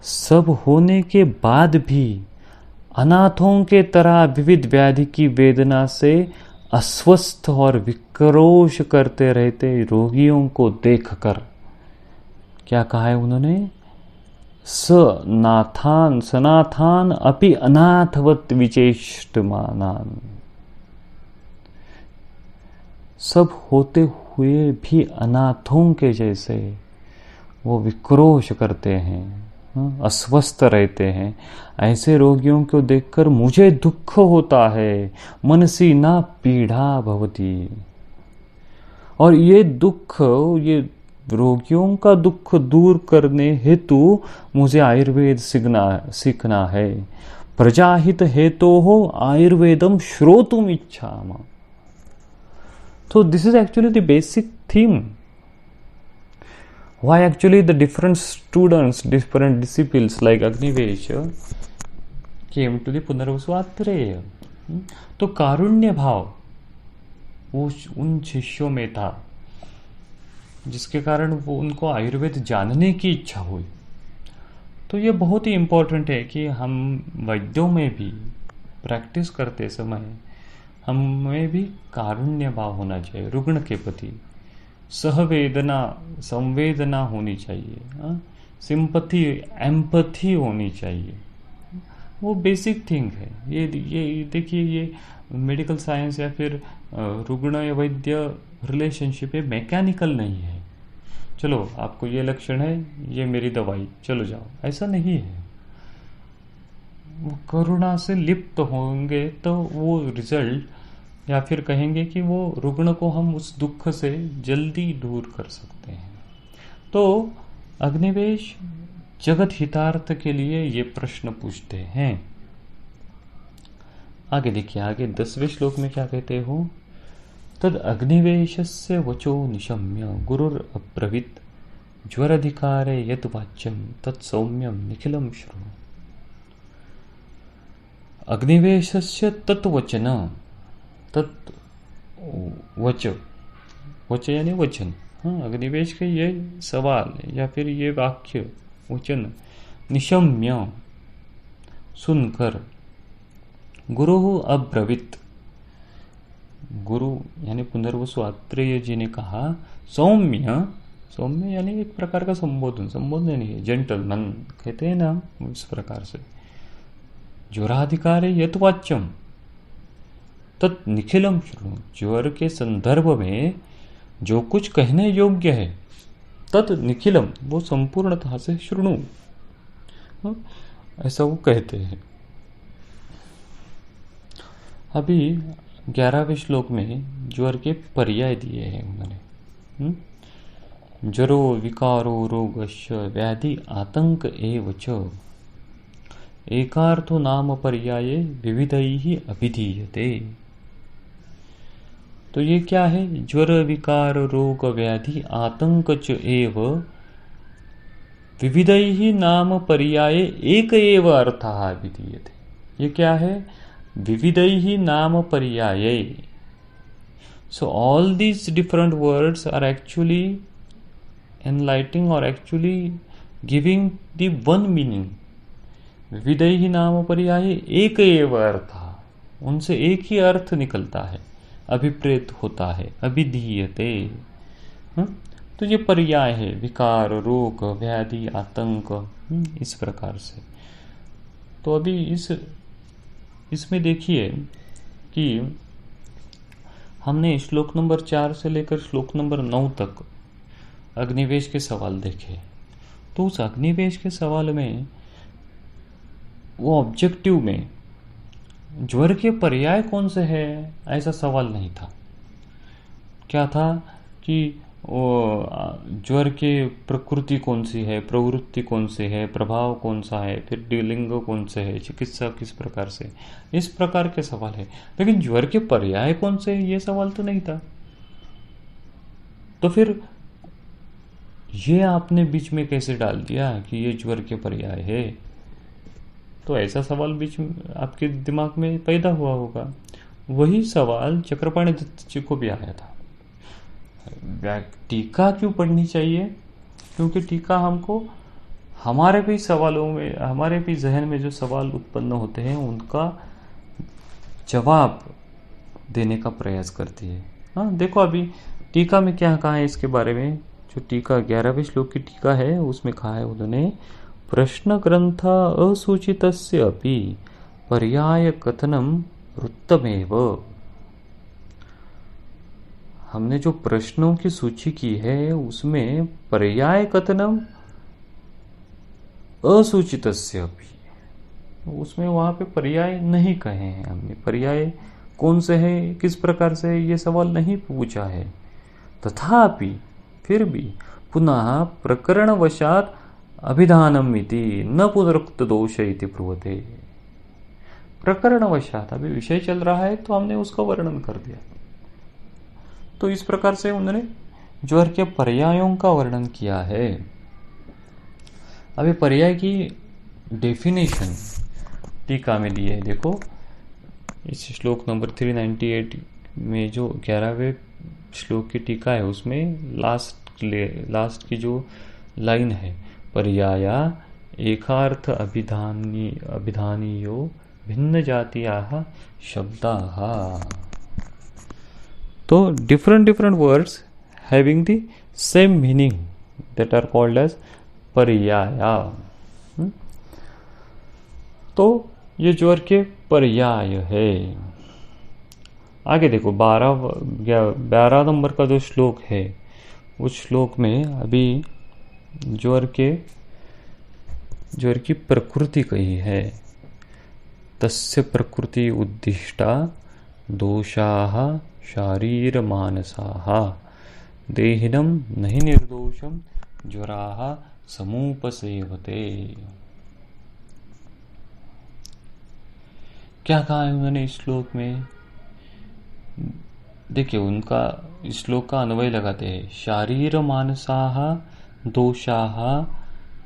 सब होने के बाद भी अनाथों के तरह विविध व्याधि की वेदना से अस्वस्थ और विक्रोश करते रहते रोगियों को देखकर क्या कहा है उन्होंने, सनाथान सनाथान अपि अनाथवत विचेष्टमानान, सब होते हुए भी अनाथों के जैसे वो विक्रोश करते हैं, अस्वस्थ रहते हैं। ऐसे रोगियों को देखकर मुझे दुख होता है, मनसी ना पीड़ा भवती। और ये दुख, ये रोगियों का दुख दूर करने हेतु मुझे आयुर्वेद सीखना है। प्रजाहित हेतु हो आयुर्वेदम श्रोतुम इच्छामि। तो this is actually the basic theme. Why actually the different students, different disciples like Agnivesha came to the पुनर्वसुआत्रेय. तो कारुण्य भाव वो उन शिष्यों में था जिसके कारण वो उनको आयुर्वेद जानने की इच्छा हुई. तो ये बहुत ही इम्पोर्टेंट है कि हम वैद्यों में भी प्रैक्टिस करते समय हमें भी कारुण्य भाव होना चाहिए, रुग्ण के प्रति सहवेदना, संवेदना होनी चाहिए, सिंपथी, एम्पथी होनी चाहिए. वो बेसिक थिंग है. ये देखिए, ये मेडिकल साइंस या फिर रुग्ण या वैद्य रिलेशनशिप है, मैकेनिकल नहीं है. चलो आपको ये लक्षण है, ये मेरी दवाई, चलो जाओ, ऐसा नहीं है. वो करुणा से लिप्त होंगे तो वो रिजल्ट, या फिर कहेंगे कि वो रुग्ण को हम उस दुख से जल्दी दूर कर सकते हैं. तो अग्निवेश जगत हितार्थ के लिए ये प्रश्न पूछते हैं. आगे देखिए, आगे 10वें श्लोक में क्या कहते हो, तद अग्निवेशस्य वचो निशम्य गुरुर अब्रवीत ज्वरधिकारे यत् वाच्यम तत्सौम्यम निखिलम श्रु. अग्निवेशस्य तत्वचन, तत् वच, वच यानी वचन, हाँ, अग्निवेश के ये सवाल या फिर ये वाक्य वचन निशम्य सुनकर गुरु अब्रवीत, गुरु यानी पुनर्वसु आत्रेय जी ने कहा, सौम्य, सौम्य यानी एक प्रकार का संबोधन, संबोधन नहीं है, जेंटलमैन कहते हैं ना, इस प्रकार से, ज्वराधिकारे यत वाच्यम तत् निखिलम शृणु, ज्वर के संदर्भ में जो कुछ कहने योग्य है, तत् निखिलम वो संपूर्णतः से शृणु, ऐसा वो कहते हैं। अभी 11वें श्लोक में ज्वर के पर्याय दिए हैं उन्होंने। ज्वरो विकारो रोगश्च व्याधि आतंक एव च एकार्थो नाम पर्याये विविधैः अभिधीयते। तो ये क्या है? ज्वर विकार रोग व्याधि आतंक च एव विविधैः नाम पर्याये एक एव अर्थः विधीयते। ये क्या है? विविधैः नाम पर्याये। So all these different words are actually enlightening or actually giving the one meaning. विविधैः नाम पर्याये एक एव अर्थः, उनसे एक ही अर्थ निकलता है, अभिप्रेत होता है, अभिधीयते। तो ये पर्याय है, विकार रोग व्याधि आतंक, इस प्रकार से। तो अभी इसमें देखिए कि हमने श्लोक नंबर 4 से लेकर श्लोक नंबर 9 तक अग्निवेश के सवाल देखे। तो उस अग्निवेश के सवाल में वो ऑब्जेक्टिव में ज्वर के पर्याय कौन से है, ऐसा सवाल नहीं था। क्या था कि ज्वर के प्रकृति कौन सी है, प्रवृत्ति कौन सी है, प्रभाव कौन सा है, फिर लिंग कौन से है, चिकित्सा किस प्रकार से, इस प्रकार के सवाल है। लेकिन ज्वर के पर्याय कौन से है, ये सवाल तो नहीं था। तो फिर ये आपने बीच में कैसे डाल दिया कि ये ज्वर के पर्याय है? तो ऐसा सवाल बीच में आपके दिमाग में पैदा हुआ होगा। वही सवाल चक्रपाणि दत्त जी को भी आया था। टीका क्यों पढ़नी चाहिए? क्योंकि टीका हमको हमारे भी सवालों में, हमारे भी जहन में जो सवाल उत्पन्न होते हैं उनका जवाब देने का प्रयास करती है। हाँ, देखो अभी टीका में क्या कहा है इसके बारे में। जो टीका 11वें श्लोक की टीका है उसमें कहा है उन्होंने, प्रश्न ग्रंथ असूचितस्य अपि पर्याय कथनम वृत्तमेव। हमने जो प्रश्नों की सूची की है उसमें पर्याय कथनम असूचितस्य अपि, उसमें वहां पे पर्याय नहीं कहे हैं हमने। पर्याय कौन से है, किस प्रकार से, ये सवाल नहीं पूछा है। तथापि फिर भी पुनः प्रकरणवशात अभिधानम इति न पुनरुक्त दोष इति ब्रुवते। प्रकरणवशात, अभी विषय चल रहा है तो हमने उसका वर्णन कर दिया। तो इस प्रकार से उन्होंने ज्वर के पर्यायों का वर्णन किया है। अभी पर्याय की डेफिनेशन टीका में दी है। देखो इस श्लोक नंबर 398 में जो 11वें श्लोक की टीका है उसमें लास्ट की जो लाइन है, पर्याया एकार्थ अभिधानीयो भिन्न जातीयाः शब्दाः। तो different words having the same meaning that are called as पर्याया। तो ये ज्वर के पर्याय है। आगे देखो 12 नंबर का जो श्लोक है उस श्लोक में अभी ज्वर की प्रकृति कही है। तस्य प्रकृति उद्दिष्टा दोषाः शारीर मानसाः देहिनम नहि निर्दोषम ज्वराः समुपसेवते। क्या कहा है उन्होंने इस श्लोक में? देखिए उनका इस श्लोक का अन्वय लगाते हैं। शारीर मानसाः दोषाः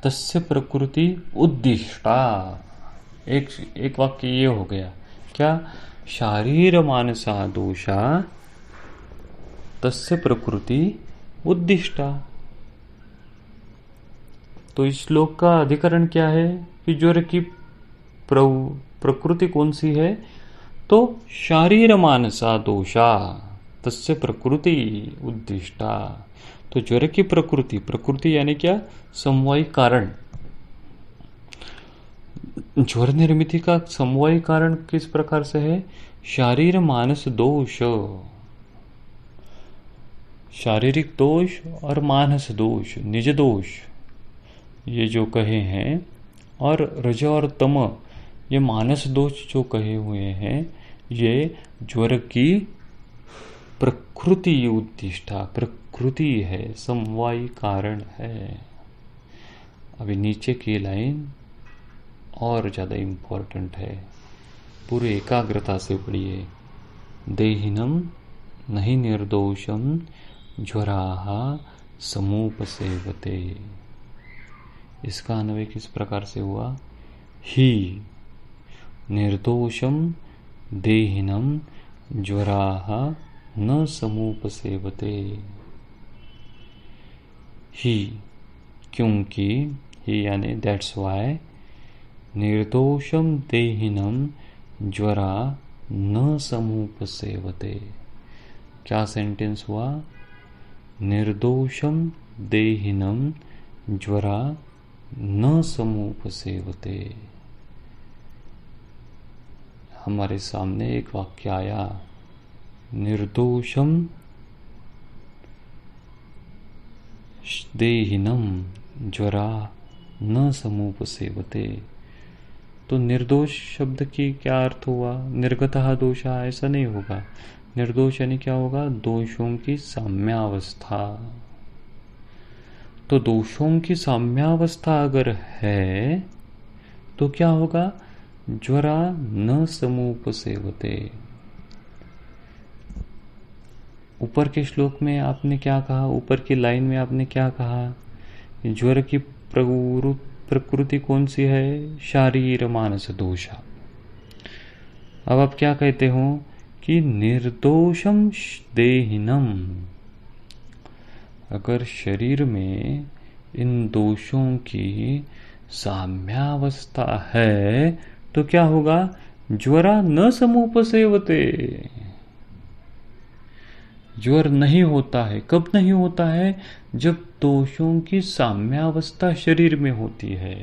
तस्य प्रकृति उद्दिष्टा। एक वाक्य ये हो गया क्या? शारीर मानसा दोषा तस्य प्रकृति उद्दिष्टा। तो इस श्लोक का अधिकरण क्या है कि ज्वर की प्रकृति कौन सी है? तो शारीर मानसा दोषा तस्य प्रकृति उद्दिष्टा। तो ज्वर की प्रकृति यानी क्या? समवायी कारण। ज्वर निर्मिति का समवायी कारण किस प्रकार से है? शारीर मानस दोष, शारीरिक दोष और मानस दोष, निज दोष, ये जो कहे हैं, और रज और तम, ये मानस दोष जो कहे हुए हैं, ये ज्वर की प्रकृति उद्दिष्टा, प्रकृति है, समवायी कारण है। अभी नीचे की लाइन और ज़्यादा इम्पोर्टेंट है, पूरी एकाग्रता से पढ़िए। देहिनम नहीं निर्दोषम ज्वराः समुपसेवते। इसका अन्वय किस प्रकार से हुआ? ही निर्दोषम देहिनम ज्वराः न समुपसेवते। ही क्योंकि, ही यानी दैट्स वाई, निर्दोषम देहिनम ज्वरा न समुपसेवते। क्या सेंटेंस हुआ? निर्दोषम देहिनम ज्वरा न समुपसेवते। हमारे सामने एक वाक्य आया, निर्दोषम देहिनम ज्वरा न समुपसेवते। तो निर्दोष शब्द की क्या अर्थ हुआ? निर्गतः दोषा, ऐसा नहीं होगा। निर्दोष यानी क्या होगा? दोषों की साम्यावस्था। तो दोषों की साम्यावस्था अगर है तो क्या होगा? ज्वरा न समुपसेवते। ऊपर के श्लोक में आपने क्या कहा? ऊपर की लाइन में आपने क्या कहा? ज्वर की प्रकृति कौन सी है? शारीर मानस दोषा। अब आप क्या कहते हो कि निर्दोषम देहिनम। अगर शरीर में इन दोषों की साम्यावस्था है तो क्या होगा? ज्वरा न समुपसेवते। ज्वर नहीं होता है। कब नहीं होता है? जब दोषों की साम्यावस्था शरीर में होती है।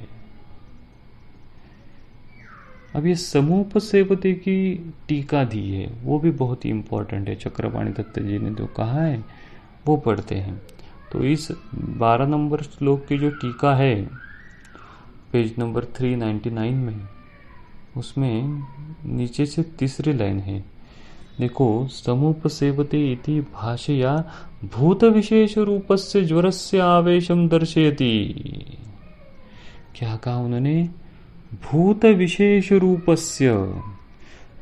अब ये समुपसेवते की टीका दी है, वो भी बहुत ही इंपॉर्टेंट है। चक्रपाणि दत्त जी ने जो कहा है वो पढ़ते हैं। तो इस 12 नंबर श्लोक की जो टीका है पेज नंबर 399 में, उसमें नीचे से तीसरी लाइन है, देखो, समुपसेवते इति भाषया भूत विशेष रूपस्य ज्वरस्य आवेशम दर्शयति। क्या कहा उन्होंने? भूत विशेष रूपस्य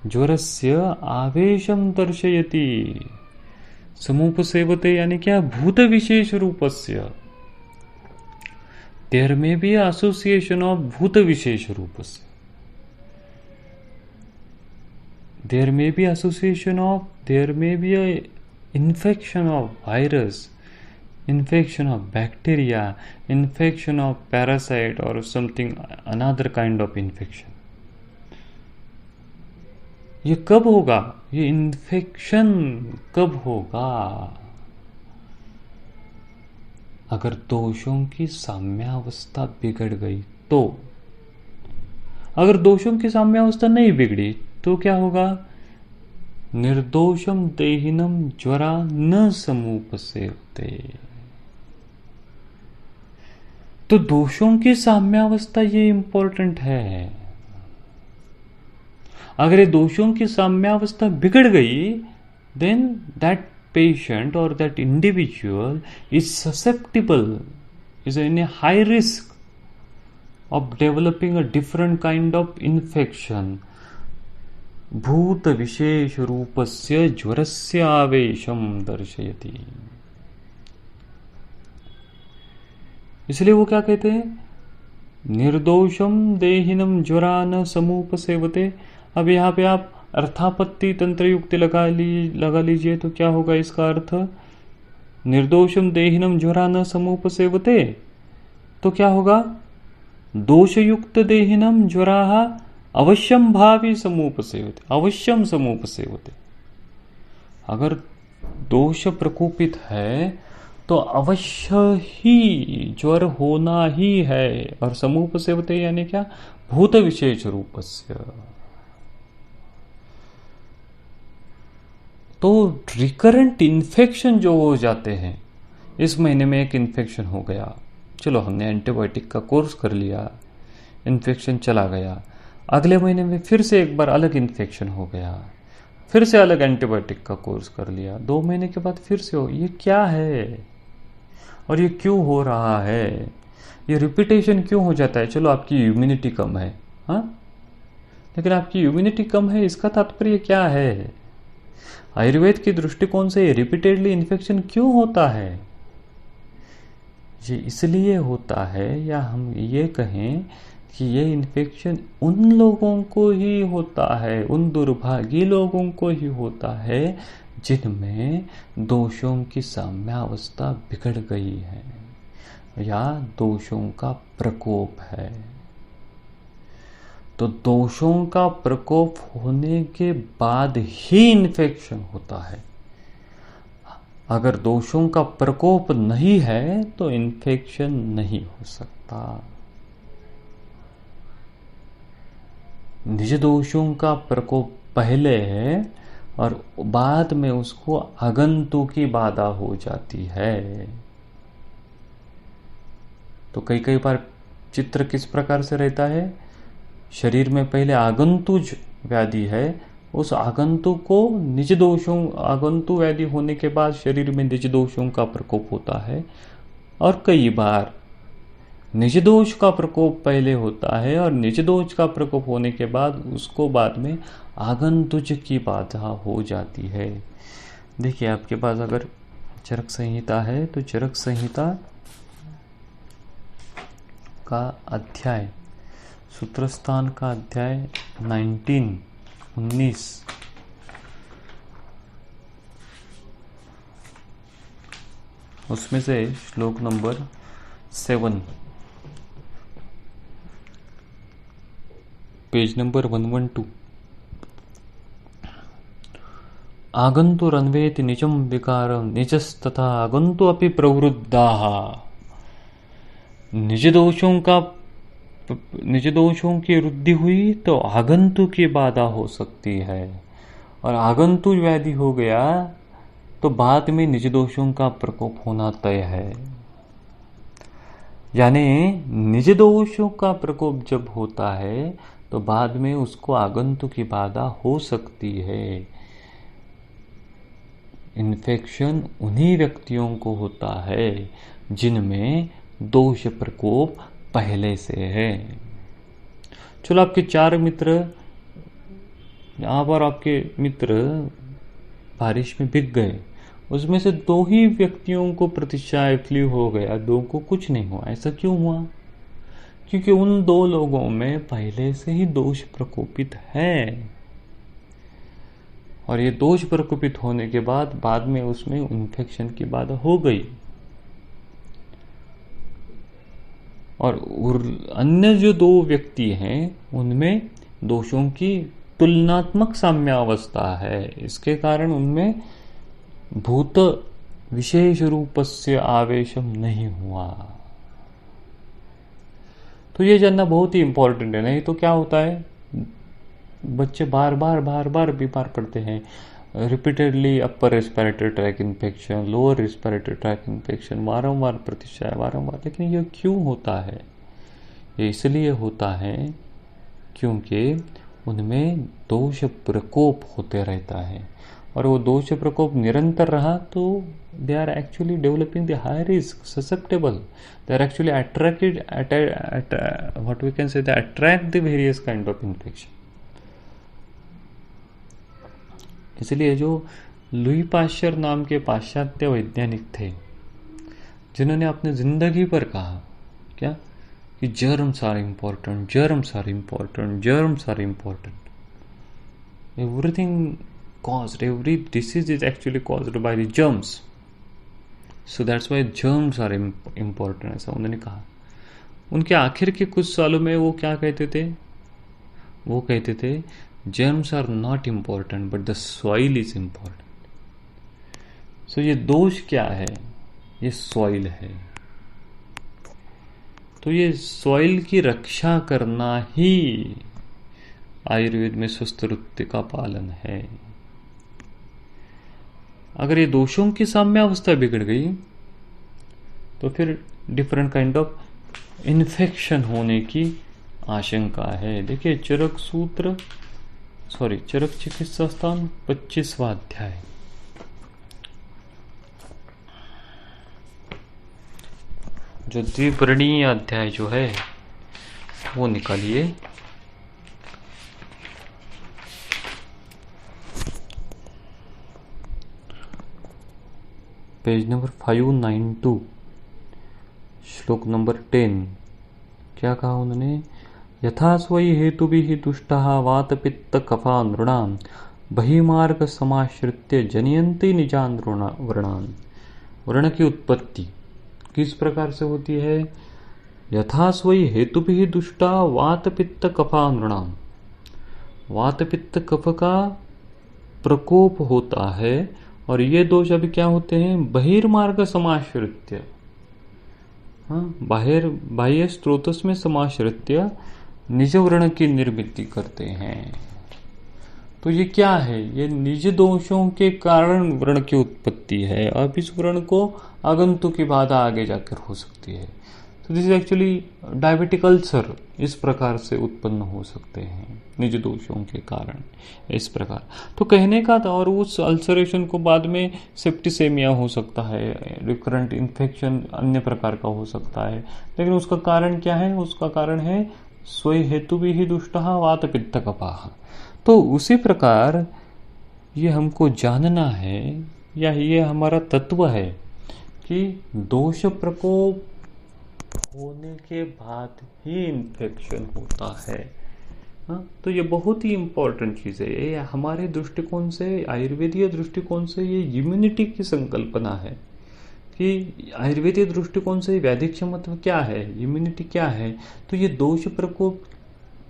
ज्वरस्य आवेशम दर्शयति। समुपसेवते यानी क्या? भूत विशेष रूपस्य। देयर में बी एसोसिएशन ऑफ भूत विशेष रूपस्य। There may be association of, there may be a infection of virus, infection of bacteria, infection of parasite or something, another kind of infection. ये कब होगा? ये इन्फेक्शन कब होगा? अगर दोषों की साम्यावस्था बिगड़ गई तो। अगर दोषों की साम्यावस्था नहीं बिगड़ी तो क्या होगा? निर्दोषम देहिनम ज्वरा न समुपसेवते। तो दोषों की साम्यावस्था ये इंपॉर्टेंट है। अगर ये दोषों की साम्यावस्था बिगड़ गई, then that patient or that individual is susceptible, is in a high risk of developing a different kind of infection. भूत विशेष रूपस्य ज्वरस्य आवेशम दर्शयति। इसलिए वो क्या कहते हैं? निर्दोषम देहिनम ज्वरा न समुपसेवते। अब यहाँ पे आप अर्थापत्ति तंत्र युक्ति लगा लीजिए तो क्या होगा इसका अर्थ? निर्दोषम देहिनम ज्वरा न समुपसेवते, तो क्या होगा? दोषयुक्त देहिनम ज्वरा अवश्यम भावी समुपसेवते, अवश्यम समुपसेवते। अगर दोष प्रकोपित है तो अवश्य ही ज्वर होना ही है। और समुपसेवते यानी क्या? भूत विशेष रूपस्य। तो रिकरेंट इन्फेक्शन जो हो जाते हैं, इस महीने में एक इन्फेक्शन हो गया, चलो हमने एंटीबायोटिक का कोर्स कर लिया, इन्फेक्शन चला गया, अगले महीने में फिर से एक बार अलग इन्फेक्शन हो गया, फिर से अलग एंटीबायोटिक का कोर्स कर लिया, 2 महीने के बाद फिर से हो, ये क्या है और ये क्यों हो रहा है? ये रिपीटेशन क्यों हो जाता है? चलो आपकी इम्यूनिटी कम है, हाँ, लेकिन आपकी इम्यूनिटी कम है इसका तात्पर्य क्या है? आयुर्वेद के दृष्टिकोण से रिपीटेडली इन्फेक्शन क्यों होता है? ये इसलिए होता है, या हम ये कहें कि ये इन्फेक्शन उन लोगों को ही होता है, उन दुर्भागी लोगों को ही होता है जिनमें दोषों की साम्यावस्था बिगड़ गई है या दोषों का प्रकोप है। तो दोषों का प्रकोप होने के बाद ही इन्फेक्शन होता है। अगर दोषों का प्रकोप नहीं है तो इन्फेक्शन नहीं हो सकता। निज दोषों का प्रकोप पहले है और बाद में उसको आगंतुकी बाधा हो जाती है। तो कई बार चित्र किस प्रकार से रहता है? शरीर में पहले आगंतुज व्याधि है, उस आगंतु को निज दोषों, आगंतु व्याधि होने के बाद शरीर में निज दोषों का प्रकोप होता है, और कई बार निज दोष का प्रकोप पहले होता है और निज दोष का प्रकोप होने के बाद उसको बाद में आगंतुज की बाधा हो जाती है। देखिए आपके पास अगर चरक संहिता है तो चरक संहिता का अध्याय, सूत्रस्थान का अध्याय 19 उसमें से श्लोक नंबर 7, पेज नंबर 112, आगंतुरन्वेति निजम विकारं निजस्तथा आगंतु अपि प्रवृद्धाः। निज दोषों की वृद्धि हुई तो आगंतु की बाधा हो सकती है, और आगंतु व्याधि हो गया तो बाद में निज दोषों का प्रकोप होना तय है। यानी निज दोषों का प्रकोप जब होता है तो बाद में उसको आगंतु की बाधा हो सकती है। इन्फेक्शन उन्हीं व्यक्तियों को होता है जिनमें दोष प्रकोप पहले से है। चलो आपके 4 मित्र, यहां पर आपके मित्र बारिश में भीग गए, उसमें से 2 ही व्यक्तियों को प्रतिशाय फ्लू हो गया, 2 को कुछ नहीं हुआ। ऐसा क्यों हुआ? क्योंकि उन 2 लोगों में पहले से ही दोष प्रकोपित है, और ये दोष प्रकोपित होने के बाद में उसमें इन्फेक्शन की बाधा हो गई। और अन्य जो 2 व्यक्ति हैं उनमें दोषों की तुलनात्मक साम्यावस्था है, इसके कारण उनमें भूत विशेष रूपस्य आवेशम नहीं हुआ। तो ये जानना बहुत ही इंपॉर्टेंट है, नहीं तो क्या होता है, बच्चे बार बार बीमार पड़ते हैं, repeatedly upper respiratory tract infection, lower respiratory tract infection, वारंवार प्रतिशय वारंवार। लेकिन ये क्यों होता है? ये इसलिए होता है क्योंकि उनमें दोष प्रकोप होते रहता है, और वो दोष प्रकोप निरंतर रहा तो they are actually developing the high risk susceptible, they are actually attracted what we can say, they attract the various kind of infection. इसलिए जो लुई पाश्चर नाम के पाश्चात्य वैज्ञानिक थे जिन्होंने अपने जिंदगी पर कहा क्या कि germs are important, germs are important, germs are important, everything caused, every disease is actually caused by the germs, so that's why germs are important, ऐसा उन्होंने कहा। उनके आखिर के कुछ सालों में वो क्या कहते थे, वो कहते थे germs are not important but the soil is important. So ये दोष क्या है, ये सॉइल है। तो ये सॉइल की रक्षा करना ही आयुर्वेद में स्वस्थ वृत्ति का पालन है। अगर ये दोषों की साम्यावस्था बिगड़ गई तो फिर डिफरेंट काइंड ऑफ इन्फेक्शन होने की आशंका है। देखिए चरक चिकित्सा स्थान 25वां अध्याय, जो द्विवर्णीय अध्याय जो है वो निकालिए। पेज नंबर 592, श्लोक नंबर 10। क्या कहा उन्होंने, यथा स्वयं हेतु भी दुष्टः वात पित्त कफा नृणाम बहिमार्ग समाश्रित्य जनयन्ति निजान व्रणान। व्रण की उत्पत्ति किस प्रकार से होती है, यथा स्वयं हेतु भी दुष्टा वात पित्त कफा नृणाम। वात पित्त कफ का प्रकोप होता है और ये दोष अभी क्या होते हैं, बहिर्मार्ग समाश्रित्य, बाह्य स्रोतस में समाश्रित्य निज व्रण की निर्मित करते हैं। तो ये क्या है, ये निज दोषों के कारण व्रण की उत्पत्ति है। अब इस व्रण को आगंतुक की बाधा आगे जाकर हो सकती है। तो this is actually diabetic ulcer, इस प्रकार से उत्पन्न हो सकते हैं निज दोषों के कारण, इस प्रकार। तो कहने का था, और उस अल्सरेशन को बाद में सेप्टिसेमिया हो सकता है, रिकरेंट इन्फेक्शन अन्य प्रकार का हो सकता है, लेकिन उसका कारण क्या है, उसका कारण है स्वयं हेतु भी दुष्टः वात पित्त कफाः। तो उसी प्रकार ये हमको जानना है, या ये हमारा तत्व है कि दोष प्रकोप होने के बाद ही इन्फेक्शन होता है। तो ये बहुत ही इंपॉर्टेंट चीज है। ये हमारे दृष्टिकोण से, आयुर्वेदीय दृष्टिकोण से ये इम्यूनिटी की संकल्पना है कि आयुर्वेदीय दृष्टिकोण से व्याधि क्षमत्व क्या है, इम्यूनिटी क्या है। तो ये दोष प्रकोप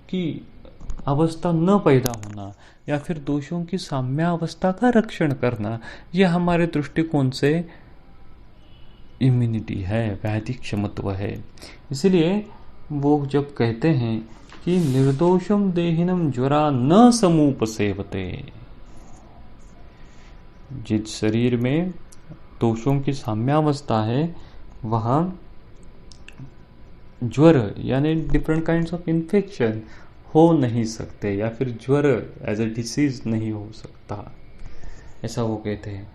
की अवस्था न पैदा होना या फिर दोषों की साम्यावस्था का रक्षण करना, यह हमारे दृष्टिकोण से इम्यूनिटी है, व्याधि क्षमत्व है। इसलिए वो जब कहते हैं कि निर्दोषम देहिनम ज्वरा न समूपसेवते, जिस शरीर में दोषों की साम्यावस्था है वहां ज्वर यानी डिफरेंट काइंड्स ऑफ इन्फेक्शन हो नहीं सकते, या फिर ज्वर एज ए डिसीज नहीं हो सकता, ऐसा वो कहते हैं।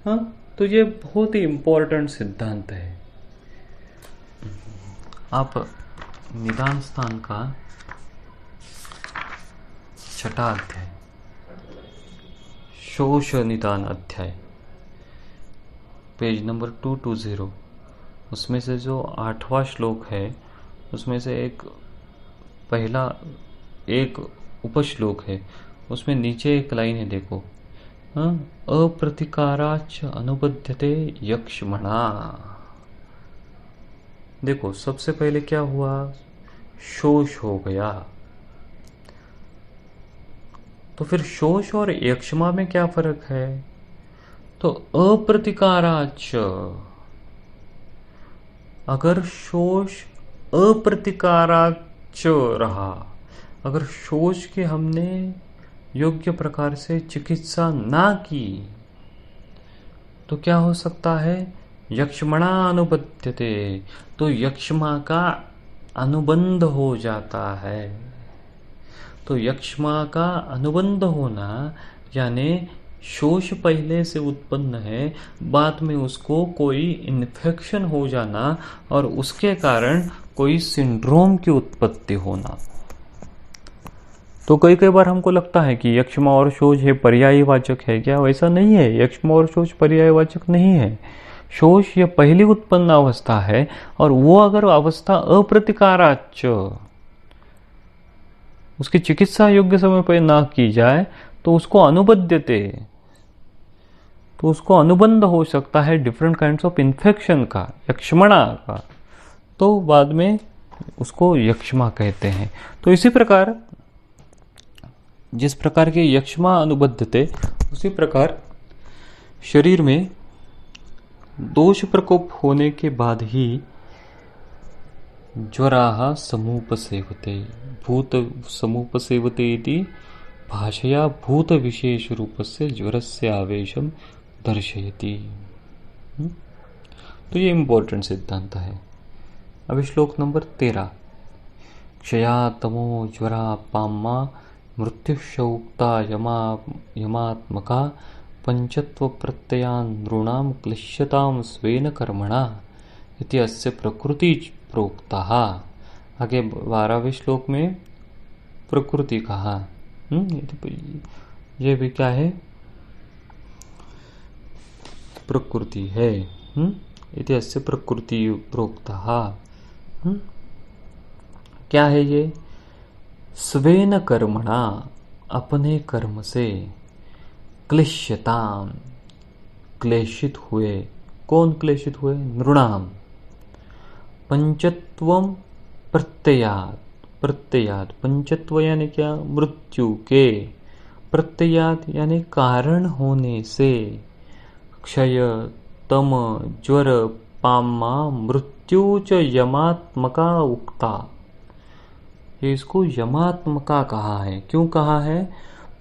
हाँ, तो ये बहुत ही इंपॉर्टेंट सिद्धांत है। आप निदान स्थान का 6वां अध्याय, शोष निदान अध्याय, पेज नंबर 220, उसमें से जो 8वां श्लोक है उसमें से एक उपश्लोक है, उसमें नीचे एक लाइन है, देखो, अप्रतिकाराच अनुबध्यते यक्ष्मणा। देखो सबसे पहले क्या हुआ, शोष हो गया। तो फिर शोष और यक्ष्मा में क्या फर्क है, तो अप्रतिकाराच, अगर शोष अप्रतिकाराच रहा, अगर शोष की हमने योग्य प्रकार से चिकित्सा ना की तो क्या हो सकता है, यक्ष्मणा अनुबध्यते, तो यक्ष्मा का अनुबंध हो जाता है। तो यक्ष्मा का अनुबंध होना यानी शोष पहले से उत्पन्न है, बाद में उसको कोई इन्फेक्शन हो जाना और उसके कारण कोई सिंड्रोम की उत्पत्ति होना। तो कई बार हमको लगता है कि यक्ष्मा और शोष है पर्यायवाचक है, क्या वैसा नहीं है। यक्ष्मा और शोष पर्यायवाचक नहीं है। शोष ये पहली उत्पन्न अवस्था है, और वो अगर अवस्था अप्रतिकाराच, उसकी चिकित्सा योग्य समय पर ना की जाए तो उसको अनुबद्धते, तो उसको अनुबंध हो सकता है डिफरेंट काइंड्स ऑफ इन्फेक्शन का, यक्ष्मणा का, तो बाद में उसको यक्ष्मा कहते हैं। तो इसी प्रकार जिस प्रकार के यक्ष्मा अनुबद्ध थे, उसी प्रकार शरीर में दोष प्रकोप होने के बाद ही ज्वराः समुपसेवते, भूत समुपसेवते इति भाषया भूत विशेष रूपस्य ज्वरस्य आवेशम दर्शयति। तो ये इंपॉर्टेंट सिद्धांत है। अब श्लोक नंबर 13, क्षया तमो ज्वरा पाम्मा मृत्युशौक्ता यमात्मका पंचत्व प्रत्ययान् नृणां क्लिश्यतां स्वेन कर्मणा इति अस्य प्रकृति प्रोक्ता। आगे 12वें श्लोक में प्रकृति कहा। ये भी क्या है? प्रकृति है। इति अस्य प्रकृति प्रोक्ता। क्या है ये? स्वेन कर्मणा, अपने कर्म से, क्लिश्यताम, क्लेशित हुए। कौन क्लेशित हुए? नृणाम। पंचत्वम प्रत्ययात, प्रत्ययात, पंचत्व यानी क्या? मृत्यु के, प्रत्ययात यानी कारण होने से, क्षय तम ज्वर पाम्मा मृत्यु च यमात्मका उक्ता। ये इसको यमात्मका कहा है। क्यों कहा है?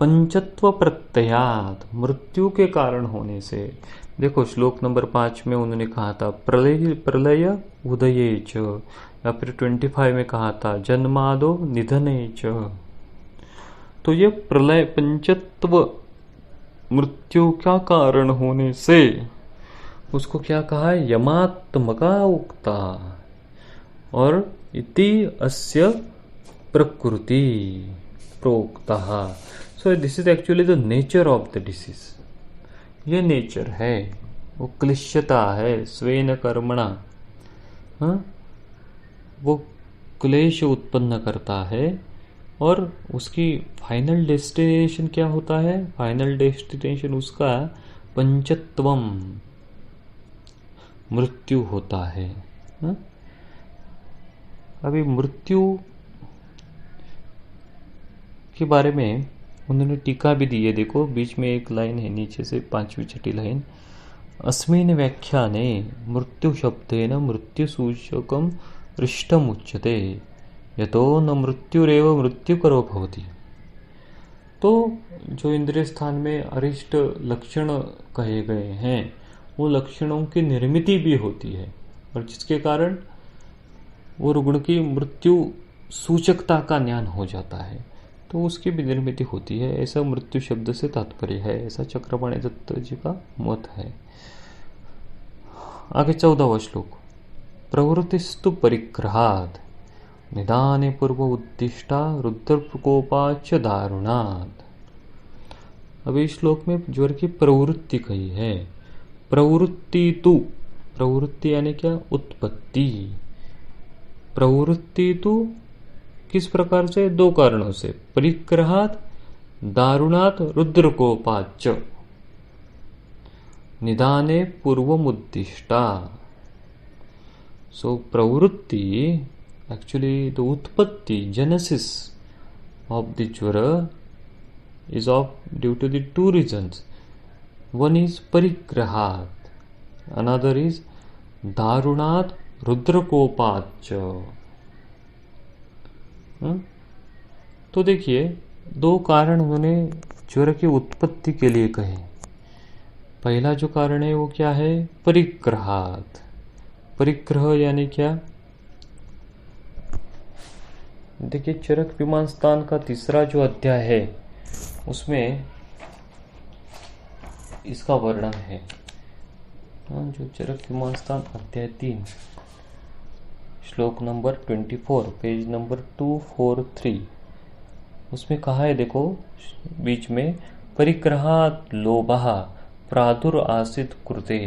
पंचत्व प्रत्ययात, मृत्यु के कारण होने से। देखो श्लोक नंबर 5 में उन्होंने कहा था प्रलय उदये च, या फिर 25 में कहा था जन्मादो निधने च। तो ये प्रलय, पंचत्व, मृत्यु का कारण होने से उसको क्या कहा है? यमात्मका उक्ता। और इति अस्य प्रकृति प्रोक्ता। So this is actually the nature of the disease. ये नेचर है, वो क्लिश्यता है, स्वेन कर्मणा, वो क्लेश उत्पन्न करता है। और उसकी फाइनल डेस्टिनेशन क्या होता है? फाइनल डेस्टिनेशन उसका पंचत्वम, मृत्यु होता है। अभी मृत्यु के बारे में उन्होंने टीका भी दी है। देखो बीच में एक लाइन है, नीचे से 5वीं 6ठी लाइन, अस्मिन् व्याख्याने मृत्यु शब्देन मृत्युसूचकम रिष्टम उच्यते यतो न मृत्युरेव मृत्युकरो भवति। तो जो इंद्रिय स्थान में अरिष्ट लक्षण कहे गए हैं, वो लक्षणों की निर्मिति भी होती है, और जिसके कारण वो रुग्ण की मृत्यु सूचकता का ज्ञान हो जाता है, तो उसकी भी निर्मिति होती है। ऐसा मृत्यु शब्द से तात्पर्य है, ऐसा चक्रपाणि दत्त जी का मत है। आगे 14वां श्लोक, प्रवृत्तिस्तु परिग्रहात् निदाने पूर्व उद्दिष्टा रुद्र प्रकोपाच दारुणात्। अभी श्लोक में ज्वर की प्रवृत्ति कही है। प्रवृत्ति तु, प्रवृत्ति यानी क्या? उत्पत्ति। प्रवृत्ति तु किस प्रकार से? 2 कारणों से, परिग्रहात् दारुणात् रुद्रकोपाच्च निदाने पूर्वमुद्दिष्टा। सो प्रवृत्ति एक्चुअली द उत्पत्ति, genesis of the jwara is of due to the 2 reasons. One is parigrahat, another is darunat रुद्रकोपाच। तो देखिए 2 कारण उन्होंने ज्वर की उत्पत्ति के लिए कहे। पहला जो कारण है वो क्या है? परिग्रहात। परिग्रह यानी क्या? देखिए चरक विमान स्थान का 3रा जो अध्याय है उसमें इसका वर्णन है। जो चरक विमान स्थान अध्याय 3 श्लोक नंबर 24 पेज नंबर 243 उसमें कहा है, देखो बीच में, परिग्रहात् लोभः प्रादुर आसित कृते।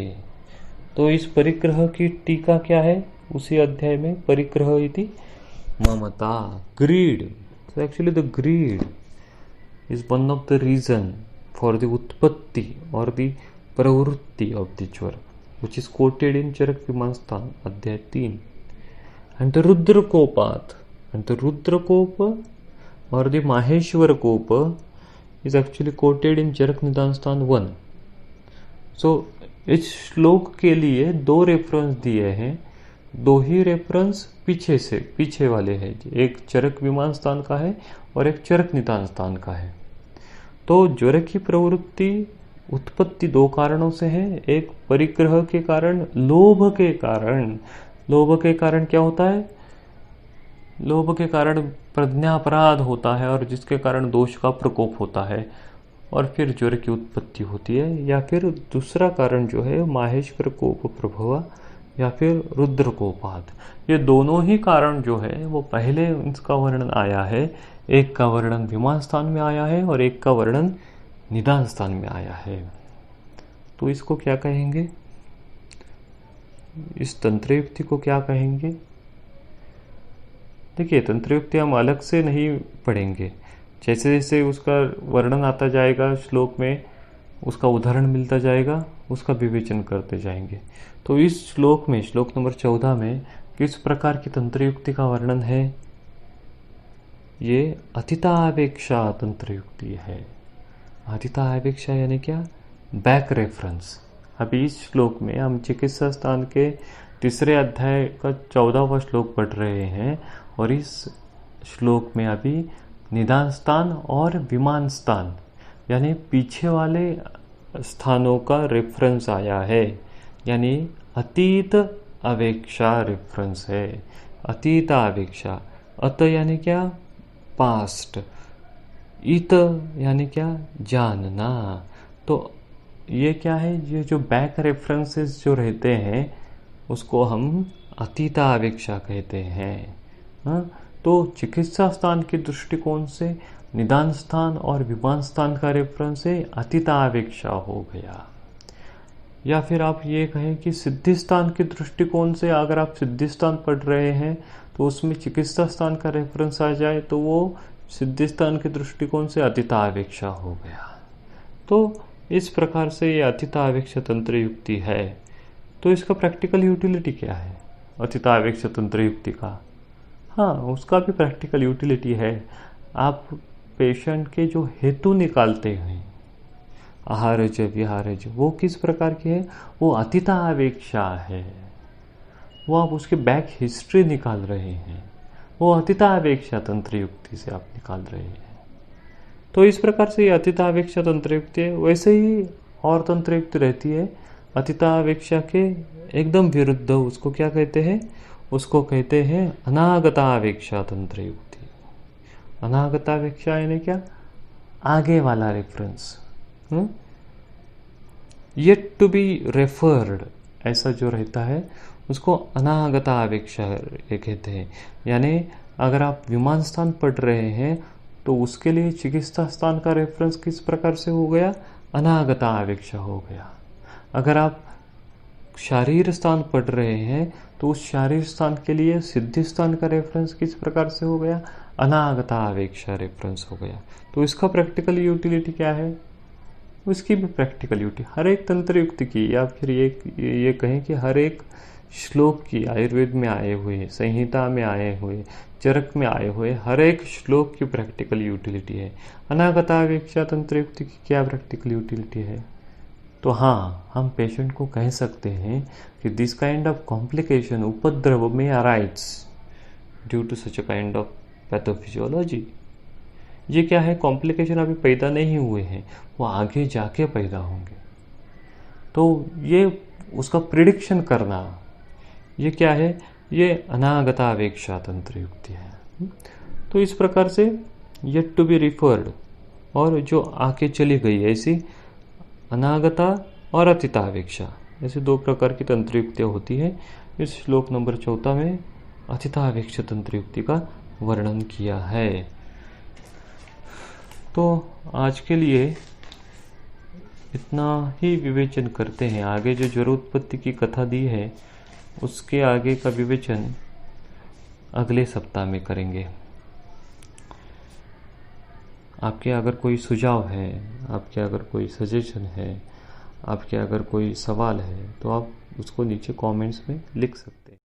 तो इस परिग्रह की टीका क्या है उसी अध्याय में? परिग्रह इति ममता, greed. So actually the greed is one of the reason for the utpatti or the प्रवृत्ति ऑफ द ज्वर which is quoted in चरक विमानस्थान अध्याय 3 and the Rudrakopat and the Rudrakopa or the Maheshwara Kopa is actually quoted in Charak निदानस्थान 1. So इस श्लोक के लिए 2 reference दिए हैं, 2 ही reference पीछे वाले हैं, एक चरक विमान स्थान का है और एक चरक निदान स्थान का है। तो ज्वर की प्रवृत्ति उत्पत्ति 2 कारणों से है, एक परिग्रह के कारण, लोभ के कारण। लोभ के कारण क्या होता है? लोभ के कारण प्रज्ञापराध होता है और जिसके कारण दोष का प्रकोप होता है और फिर ज्वर की उत्पत्ति होती है। या फिर दूसरा कारण जो है माहेश्वर कोप प्रभव या फिर रुद्र कोपात, ये दोनों ही कारण जो है वो पहले इसका वर्णन आया है, एक का वर्णन विमान स्थान में आया है और एक का वर्णन निदान स्थान में आया है। तो इसको क्या कहेंगे? इस तंत्रयुक्ति को क्या कहेंगे? देखिए, तंत्रयुक्ति हम अलग से नहीं पढ़ेंगे, जैसे जैसे उसका वर्णन आता जाएगा श्लोक में, उसका उदाहरण मिलता जाएगा, उसका विवेचन करते जाएंगे। तो इस श्लोक में, श्लोक नंबर 14 में किस प्रकार की तंत्रयुक्ति का वर्णन है? ये अतितापेक्षा तंत्रयुक्ति है। अतितापेक्षा यानी क्या? Back reference. अभी इस श्लोक में हम चिकित्सा स्थान के 3 अध्याय का 14वां श्लोक पढ़ रहे हैं और इस श्लोक में अभी निदान स्थान और विमान स्थान यानी पीछे वाले स्थानों का रेफरेंस आया है, यानी अतीत अपेक्षा रेफरेंस है। अतीत अपेक्षा, अत यानी क्या? पास्ट, इत यानी क्या? जानना। तो ये क्या है? ये जो बैक रेफरेंसेस जो रहते हैं उसको हम अतीतापेक्षा कहते हैं। हाँ, तो चिकित्सा स्थान के दृष्टिकोण से निदान स्थान और विमान स्थान का रेफरेंस से अतीतापेक्षा हो गया। या फिर आप ये कहें कि सिद्धि स्थान के दृष्टिकोण से अगर आप सिद्धि स्थान पढ़ रहे हैं तो उसमें चिकित्सा स्थान का रेफरेंस आ जाए तो वो सिद्धि स्थान के दृष्टिकोण से अतीतापेक्षा हो गया। तो इस प्रकार से ये अतीतापेक्षा तंत्र युक्ति है। तो इसका प्रैक्टिकल यूटिलिटी क्या है अतीतापेक्षा तंत्र युक्ति का? हाँ, उसका भी प्रैक्टिकल यूटिलिटी है। आप पेशेंट के जो हेतु निकालते हैं, आहारज विहारज, वो किस प्रकार की है? वो अतीतापेक्षा है। वो आप उसके बैक हिस्ट्री निकाल रहे हैं, वो अतीतापेक्षा तंत्र युक्ति से आप निकाल रहे हैं। तो इस प्रकार से ये अतीतापेक्षा तंत्र युक्ति है। वैसे ही और तंत्र युक्ति रहती है अतीतापेक्षा के एकदम विरुद्ध, उसको क्या कहते हैं? उसको कहते हैं अनागतापेक्षा तंत्र युक्ति। अनागतापेक्षा यानी क्या? आगे वाला reference, yet to be referred, ऐसा जो रहता है उसको अनागतापेक्षा कहते हैं। यानी अगर आप विमान स्थान पढ़ रहे हैं तो उसके लिए चिकित्सा स्थान का रेफरेंस किस प्रकार से हो गया? अनागतापेक्षा हो गया। अगर आप शारीर स्थान पढ़ रहे हैं तो उस शारीर स्थान के लिए सिद्धि स्थान का रेफरेंस किस प्रकार से हो गया? अनागतापेक्षा रेफरेंस हो गया। तो इसका प्रैक्टिकल यूटिलिटी क्या है? उसकी भी प्रैक्टिकल यूटिलिटी हर एक तंत्र युक्ति की, या फिर ये कहें कि हर एक श्लोक की, आयुर्वेद में आए हुए, संहिता में आए हुए, चरक में आए हुए हर एक श्लोक की प्रैक्टिकल यूटिलिटी है। अनागतापेक्षा तंत्र युक्ति की क्या प्रैक्टिकल यूटिलिटी है? तो हाँ, हम पेशेंट को कह सकते हैं कि दिस काइंड ऑफ कॉम्प्लिकेशन, उपद्रव में arise due to such a kind of pathophysiology. ये क्या है? कॉम्प्लिकेशन अभी पैदा नहीं हुए हैं, वो आगे जाके पैदा होंगे। तो ये उसका प्रिडिक्शन करना, ये क्या है? ये अनागतापेक्षा तंत्र युक्ति है। तो इस प्रकार से येट टू बी रिफर्ड और जो आके चली गई, ऐसी अनागता और अतीतापेक्षा, ऐसे 2 प्रकार की तंत्र युक्तियाँ होती है। इस श्लोक नंबर 14 में अतीतापेक्षा तंत्र युक्ति का वर्णन किया है। तो आज के लिए इतना ही विवेचन करते हैं। आगे जो ज्वरोत्पत्ति की कथा दी है उसके आगे का विवेचन अगले सप्ताह में करेंगे। आपके अगर कोई सुझाव है, आपके अगर कोई सजेशन है, आपके अगर कोई सवाल है तो आप उसको नीचे कमेंट्स में लिख सकते हैं।